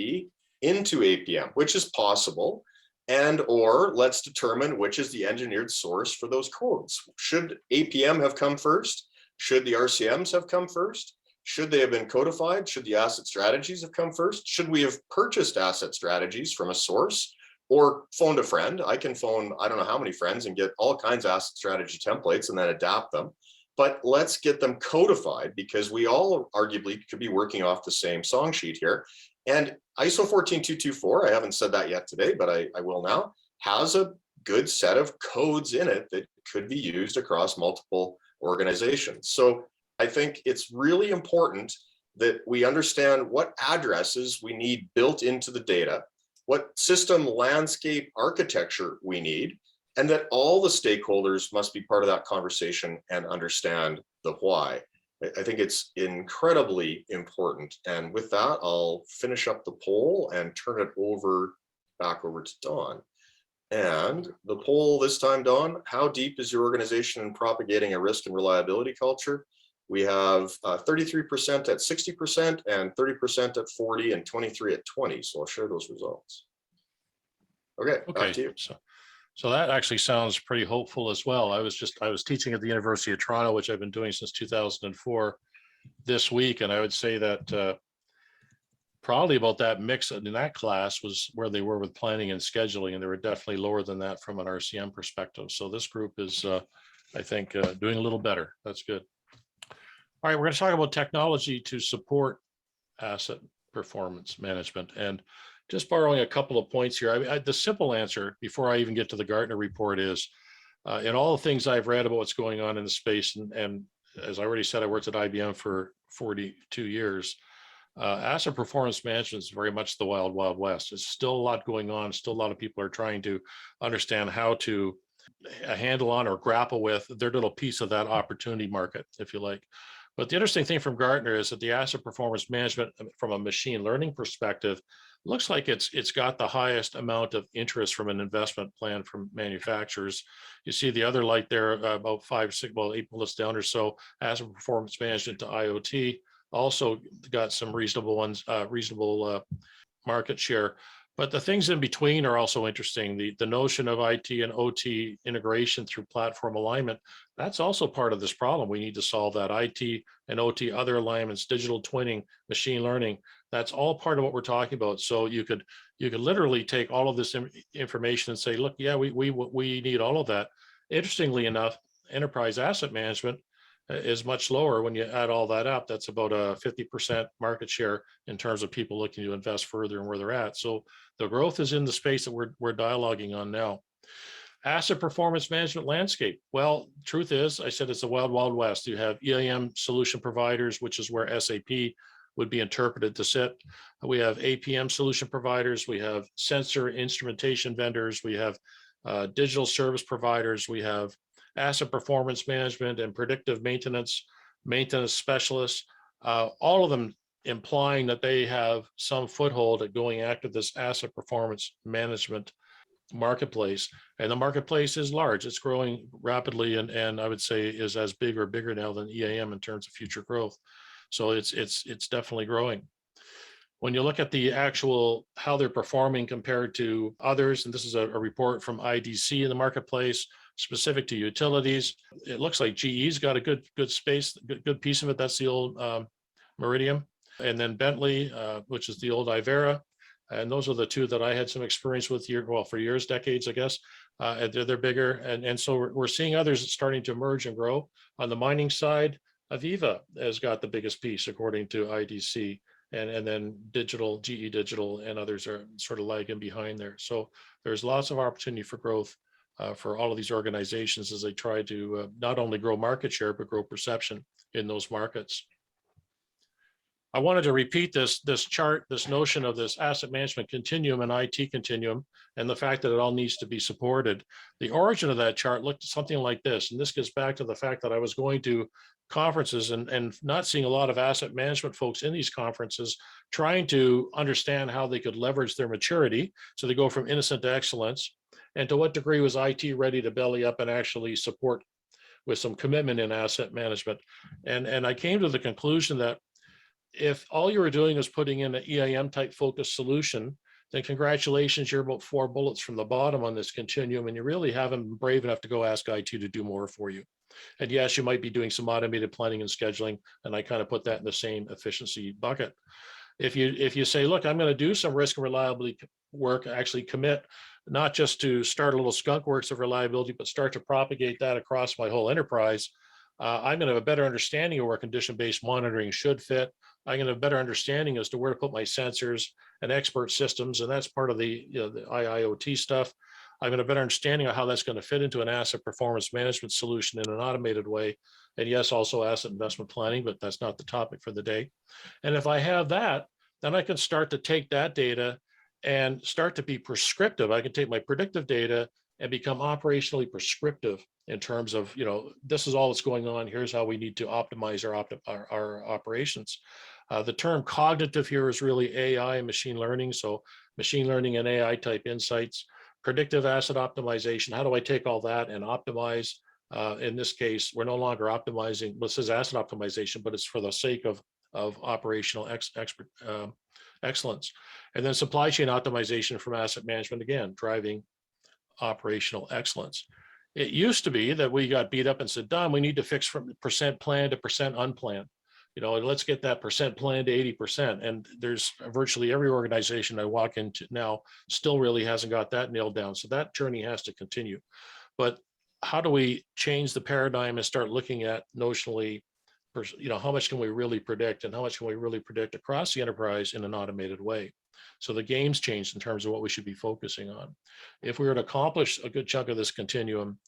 into APM, which is possible. And or let's determine which is the engineered source for those codes. Should APM have come first? Should the RCMs have come first? Should they have been codified? Should the asset strategies have come first? Should we have purchased asset strategies from a source or phoned a friend? I can phone, I don't know how many friends and get all kinds of asset strategy templates and then adapt them. But let's get them codified, because we all arguably could be working off the same song sheet here. And ISO 14224, I haven't said that yet today, but I will now, has a good set of codes in it that could be used across multiple organizations. So I think it's really important that we understand what addresses we need built into the data, what system landscape architecture we need, and that all the stakeholders must be part of that conversation and understand the why. I think it's incredibly important. And with that, I'll finish up the poll and turn it back over to Dawn. And the poll this time, Dawn, how deep is your organization in propagating a risk and reliability culture? We have 33% at 60% and 30% at 40 and 23 at 20. So I'll share those results. Okay, back to you. So that actually sounds pretty hopeful as well. I was teaching at the University of Toronto, which I've been doing since 2004 this week. And I would say that probably about that mix in that class was where they were with planning and scheduling. And they were definitely lower than that from an RCM perspective. So this group is, I think, doing a little better. That's good. All right, we're going to talk about technology to support asset performance management. And just borrowing a couple of points here, the simple answer before I even get to the Gartner report is, in all the things I've read about what's going on in the space, and as I already said, I worked at IBM for 42 years, asset performance management is very much the wild, wild west. There's still a lot going on. Still a lot of people are trying to understand how to handle on or grapple with their little piece of that opportunity market, if you like. But the interesting thing from Gartner is that the asset performance management from a machine learning perspective looks like it's got the highest amount of interest from an investment plan from manufacturers. You see the other light there, about 5, 6, well, 8 bullets down or so, asset performance management to IoT, also got some reasonable ones, market share. But the things in between are also interesting. The notion of IT and OT integration through platform alignment, that's also part of this problem. We need to solve that. IT and OT, other alignments, digital twinning, machine learning, that's all part of what we're talking about. So you could literally take all of this information and say, look, yeah, we need all of that. Interestingly enough, enterprise asset management is much lower when you add all that up. That's about a 50% market share in terms of people looking to invest further and where they're at. So the growth is in the space that we're dialoguing on now. Asset performance management landscape. Well, truth is, I said it's a wild, wild west. You have EAM solution providers, which is where SAP would be interpreted to sit. We have APM solution providers. We have sensor instrumentation vendors. We have digital service providers. We have asset performance management and predictive maintenance specialists, all of them implying that they have some foothold at going after this asset performance management marketplace. And the marketplace is large. It's growing rapidly, and I would say is as big or bigger now than EAM in terms of future growth. So it's definitely growing. When you look at the actual, how they're performing compared to others, and this is a report from IDC in the marketplace, specific to utilities, it looks like GE's got a good space, good piece of it. That's the old Meridian. And then Bentley, which is the old Ivera. And those are the two that I had some experience with for years, decades, I guess. They're bigger. And so we're seeing others starting to emerge and grow. On the mining side, Aviva has got the biggest piece according to IDC. And then GE Digital and others are sort of lagging behind there. So there's lots of opportunity for growth for all of these organizations as they try to not only grow market share, but grow perception in those markets. I wanted to repeat this chart, this notion of this asset management continuum and IT continuum, and the fact that it all needs to be supported. The origin of that chart looked something like this, and this gets back to the fact that I was going to conferences and not seeing a lot of asset management folks in these conferences trying to understand how they could leverage their maturity, so they go from innocent to excellence, and to what degree was IT ready to belly up and actually support with some commitment in asset management. And I came to the conclusion that if all you were doing is putting in an EAM type focused solution, then congratulations, you're about 4 bullets from the bottom on this continuum, and you really haven't been brave enough to go ask IT to do more for you. And yes, you might be doing some automated planning and scheduling, and I kind of put that in the same efficiency bucket. If you say, look, I'm going to do some risk and reliability work, actually commit not just to start a little skunk works of reliability, but start to propagate that across my whole enterprise, I'm going to have a better understanding of where condition-based monitoring should fit. I'm going to have a better understanding as to where to put my sensors and expert systems, and that's part of the IIoT stuff. I'm going to have a better understanding of how that's going to fit into an asset performance management solution in an automated way. And yes, also asset investment planning, but that's not the topic for the day. And if I have that, then I can start to take that data and start to be prescriptive. I can take my predictive data and become operationally prescriptive in terms of, this is all that's going on. Here's how we need to optimize our operations. The term cognitive here is really AI and machine learning. So machine learning and AI type insights, predictive asset optimization. How do I take all that and optimize? In this case, we're no longer optimizing, this is asset optimization, but it's for the sake of operational excellence. And then supply chain optimization from asset management, again, driving operational excellence. It used to be that we got beat up and said, Don, we need to fix from percent planned to percent unplanned. Let's get that percent planned to 80%. And there's virtually every organization I walk into now still really hasn't got that nailed down. So that journey has to continue. But how do we change the paradigm and start looking at notionally, how much can we really predict and how much can we really predict across the enterprise in an automated way? So the game's changed in terms of what we should be focusing on. If we were to accomplish a good chunk of this continuum,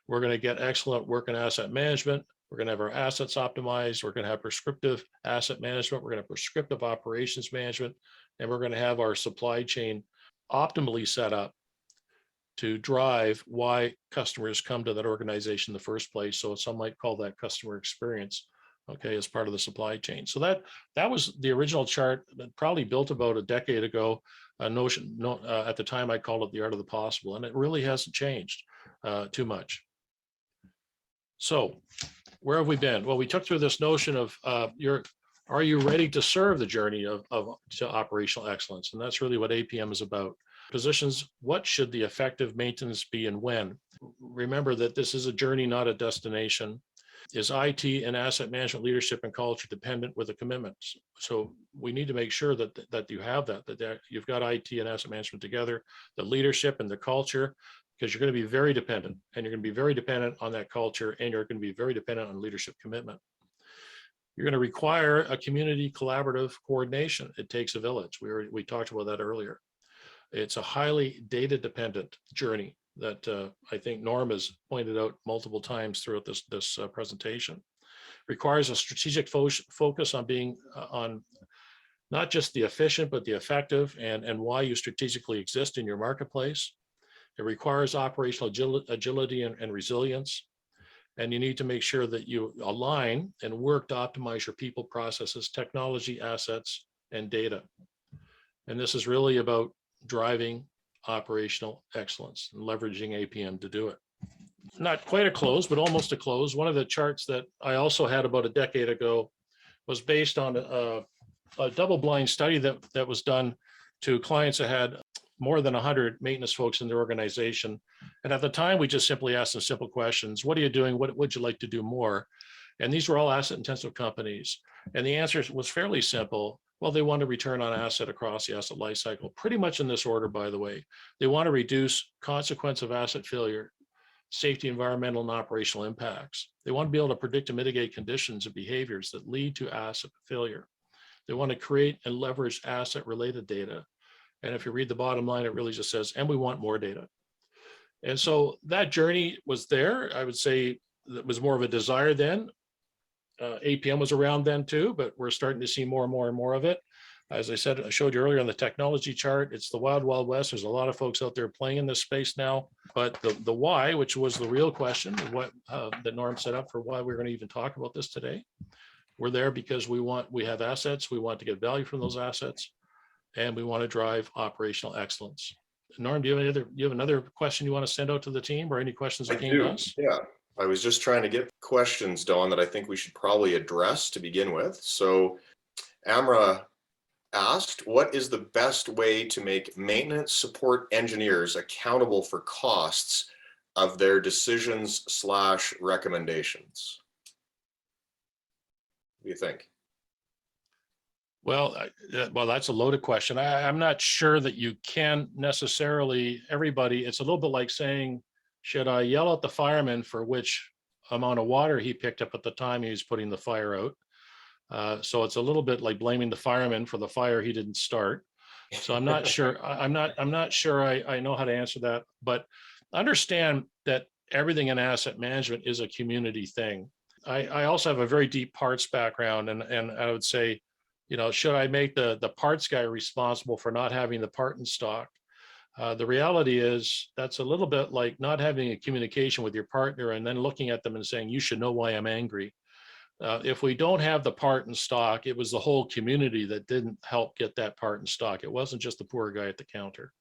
we're going to get excellent work in asset management. We're going to have our assets optimized. We're going to have prescriptive asset management. We're going to have prescriptive operations management, and we're going to have our supply chain optimally set up to drive why customers come to that organization in the first place. So some might call that customer experience, okay, as part of the supply chain. So that was the original chart that probably built about a decade ago. At the time I called it the art of the possible, and it really hasn't changed too much. So where have we been? Well, we took through this notion of are you ready to serve the journey to operational excellence? And that's really what APM is about. Positions, what should the effective maintenance be and when? Remember that this is a journey, not a destination. Is IT and asset management leadership and culture dependent with a commitment? So we need to make sure that you have that you've got IT and asset management together, the leadership and the culture, because you're going to be very dependent, and you're going to be very dependent on that culture, and you're going to be very dependent on leadership commitment. You're going to require a community collaborative coordination. It takes a village. We talked about that earlier. It's a highly data dependent journey that I think Norm has pointed out multiple times throughout this presentation. Requires a strategic focus on being on not just the efficient, but the effective and why you strategically exist in your marketplace. It requires operational agility and resilience. And you need to make sure that you align and work to optimize your people, processes, technology, assets, and data. And this is really about driving operational excellence and leveraging APM to do it. Not quite a close, but almost a close. One of the charts that I also had about a decade ago was based on a double-blind study that was done to clients that had more than 100 maintenance folks in their organization. And at the time, we just simply asked them simple questions. What are you doing? What would you like to do more? And these were all asset-intensive companies. And the answer was fairly simple. Well, they want to return on asset across the asset life cycle, pretty much in this order, by the way. They want to reduce consequence of asset failure, safety, environmental, and operational impacts. They want to be able to predict and mitigate conditions and behaviors that lead to asset failure. They want to create and leverage asset-related data. And if you read the bottom line, it really just says, and we want more data. And so that journey was there. I would say that was more of a desire then. APM was around then too, but we're starting to see more and more and more of it. As I said, I showed you earlier on the technology chart, it's the wild, wild west. There's a lot of folks out there playing in this space now, but the why, which was the real question, what that Norm set up for why we're going to even talk about this today. We're there because we have assets. We want to get value from those assets, and we want to drive operational excellence. Norm, do you have another question you want to send out to the team, or any questions that came to us? Yeah. I was just trying to get questions, Don, that I think we should probably address to begin with. So Amra asked, what is the best way to make maintenance support engineers accountable for costs of their decisions/recommendations? What do you think? Well, that's a loaded question. I'm not sure that you can necessarily, everybody, it's a little bit like saying, should I yell at the fireman for which amount of water he picked up at the time he was putting the fire out? So it's a little bit like blaming the fireman for the fire he didn't start. So I'm not sure. I'm not sure I know how to answer that, but understand that everything in asset management is a community thing. I also have a very deep parts background, and I would say, should I make the parts guy responsible for not having the part in stock? The reality is that's a little bit like not having a communication with your partner and then looking at them and saying, you should know why I'm angry. If we don't have the part in stock, it was the whole community that didn't help get that part in stock. It wasn't just the poor guy at the counter.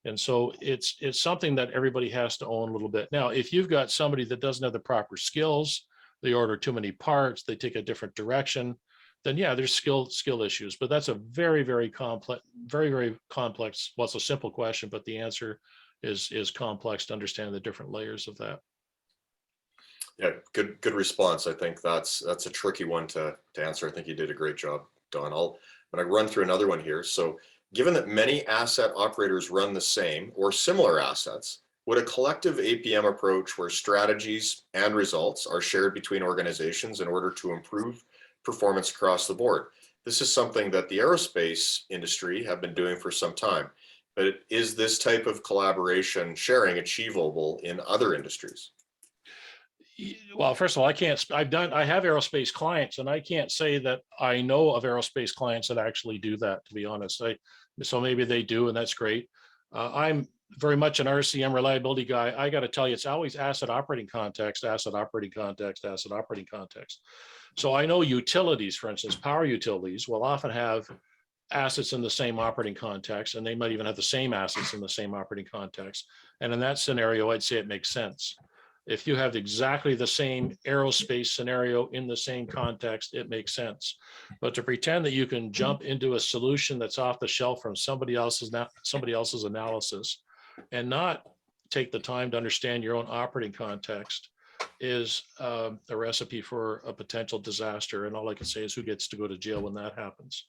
And so it's something that everybody has to own a little bit. Now, if you've got somebody that doesn't have the proper skills, they order too many parts, they take a different direction, then yeah, there's skill issues. But that's a very, very complex, very complex. Well, it's a simple question, but the answer is complex to understand the different layers of that. Yeah, good response. I think that's a tricky one to answer. I think you did a great job, Don. I'm going to run through another one here. So given that many asset operators run the same or similar assets, would a collective APM approach where strategies and results are shared between organizations in order to improve performance across the board? This is something that the aerospace industry have been doing for some time, but is this type of collaboration sharing achievable in other industries? Well, first of all, I have aerospace clients, and I can't say that I know of aerospace clients that actually do that, to be honest. So maybe they do, and that's great. I'm very much an RCM reliability guy. I got to tell you, it's always asset operating context, asset operating context, asset operating context. So I know utilities, for instance, power utilities will often have assets in the same operating context, and they might even have the same assets in the same operating context. And in that scenario, I'd say it makes sense. If you have exactly the same aerospace scenario in the same context, it makes sense. But to pretend that you can jump into a solution that's off the shelf from somebody else's analysis and not take the time to understand your own operating context is a recipe for a potential disaster. And all I can say is who gets to go to jail when that happens.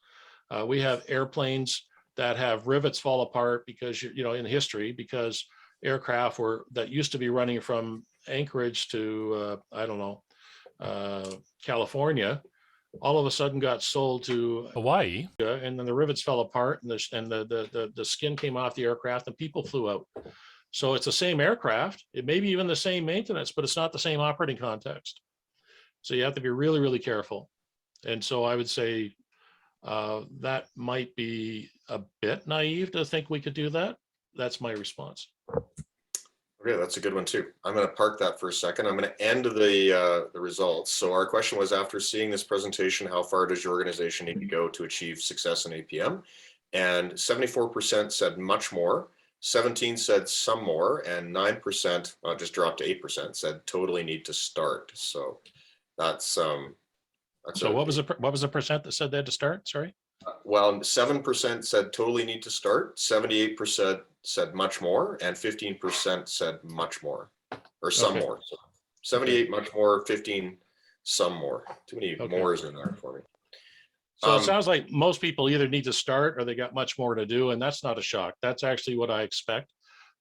We have airplanes that have rivets fall apart because, in history, because aircraft that used to be running from Anchorage to, California, all of a sudden got sold to Hawaii, and then the rivets fell apart and the skin came off the aircraft and people flew out. So it's the same aircraft. It may be even the same maintenance, but it's not the same operating context. So you have to be really, really careful. And so I would say that might be a bit naive to think we could do that. That's my response. Okay, that's a good one too. I'm going to park that for a second. I'm going to end the results. So our question was, after seeing this presentation, how far does your organization need to go to achieve success in APM? And 74% said much more, 17% said some more, and 9%, just dropped to 8%, said totally need to start. So that's so what was the percent that said they had to start? Sorry. Well, 7% said totally need to start, 78% said much more, and 15% said much more, or some more. So 78 much more, 15 some more. Too many mores in there for me. So it sounds like most people either need to start or they got much more to do, and that's not a shock. That's actually what I expect.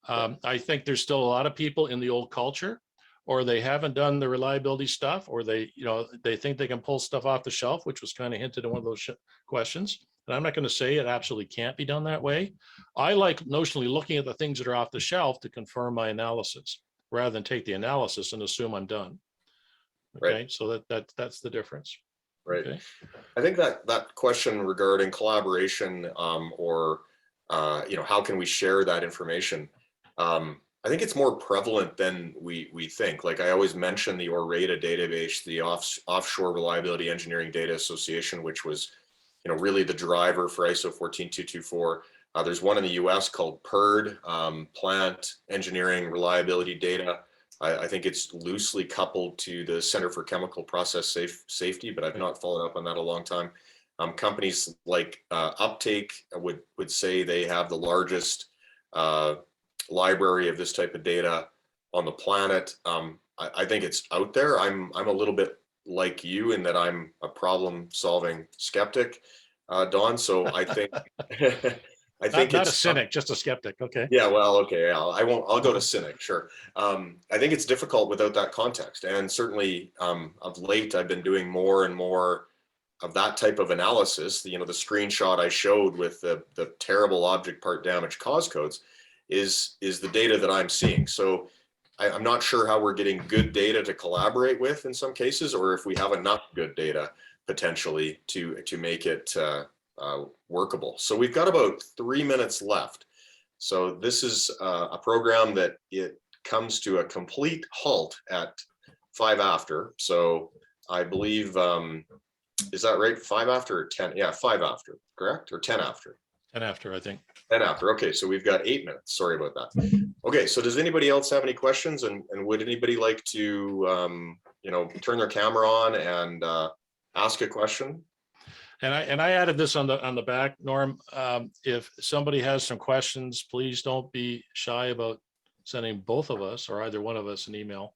I think there's still a lot of people in the old culture, or they haven't done the reliability stuff, or they think they can pull stuff off the shelf, which was kind of hinted in one of those questions. And I'm not going to say it absolutely can't be done that way. I like notionally looking at the things that are off the shelf to confirm my analysis, rather than take the analysis and assume I'm done. Okay, right. So that's the difference. Right. Okay. I think that question regarding collaboration, or how can we share that information? I think it's more prevalent than we think. Like I always mention the ORADA database, the Offshore Reliability Engineering Data Association, which was, really the driver for ISO 14224. There's one in the US called PERD, Plant Engineering Reliability Data. I think it's loosely coupled to the Center for Chemical Process Safety, but I've not followed up on that a long time. Companies like Uptake would say they have the largest library of this type of data on the planet. I think it's out there. I'm a little bit like you in that I'm a problem-solving skeptic, Don. So I think I think Not a it's cynic, just a skeptic. Okay. yeah, well, okay, yeah, I won't. I'll go to cynic, sure. I think it's difficult without that context, and certainly of late, I've been doing more and more of that type of analysis. The screenshot I showed with the terrible object part damage cause codes is the data that I'm seeing. So I'm not sure how we're getting good data to collaborate with in some cases, or if we have enough good data potentially to make it workable. So we've got about 3 minutes left. So this is a program that it comes to a complete halt at 5 after. So I believe, is that right? 5 after or 10? Yeah, 5 after, correct? Or 10 after? 10 after, I think. 10 after. Okay, so we've got 8 minutes. Sorry about that. Okay, so does anybody else have any questions? And would anybody like to, turn their camera on and ask a question? And I added this on the back, Norm. If somebody has some questions, please don't be shy about sending both of us or either one of us an email.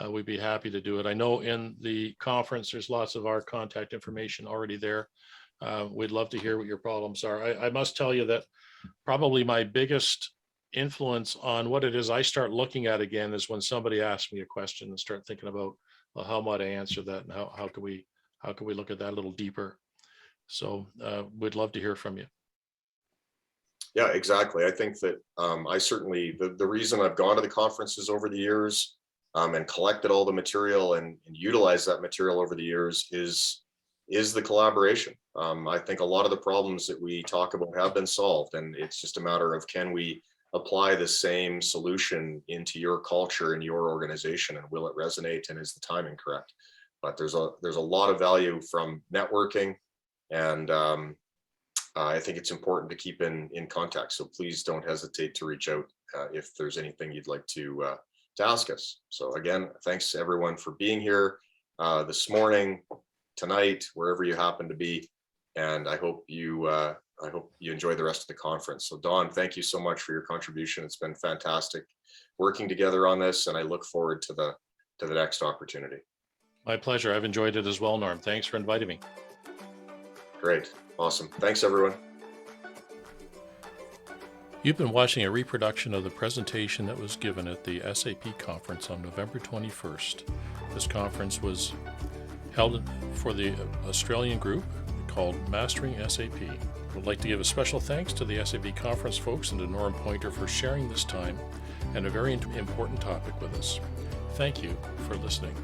We'd be happy to do it. I know in the conference, there's lots of our contact information already there. We'd love to hear what your problems are. I must tell you that probably my biggest influence on what it is I start looking at again is when somebody asks me a question and start thinking about, well, how might I answer that, and how can we look at that a little deeper. So we'd love to hear from you. Yeah, exactly. I think that I certainly, the reason I've gone to the conferences over the years and collected all the material and utilized that material over the years is the collaboration. I think a lot of the problems that we talk about have been solved, and it's just a matter of, can we apply the same solution into your culture and your organization, and will it resonate, and is the timing correct? But there's a lot of value from networking, and I think it's important to keep in contact. So please don't hesitate to reach out if there's anything you'd like to ask us. So again, thanks everyone for being here this morning, tonight, wherever you happen to be, and I hope you enjoy the rest of the conference. So Don, thank you so much for your contribution. It's been fantastic working together on this, and I look forward to the next opportunity. My pleasure. I've enjoyed it as well, Norm. Thanks for inviting me. Great. Awesome. Thanks, everyone. You've been watching a reproduction of the presentation that was given at the SAP conference on November 21st. This conference was held for the Australian group called Mastering SAP. I would like to give a special thanks to the SAP conference folks and to Norm Poynter for sharing this time and a very important topic with us. Thank you for listening.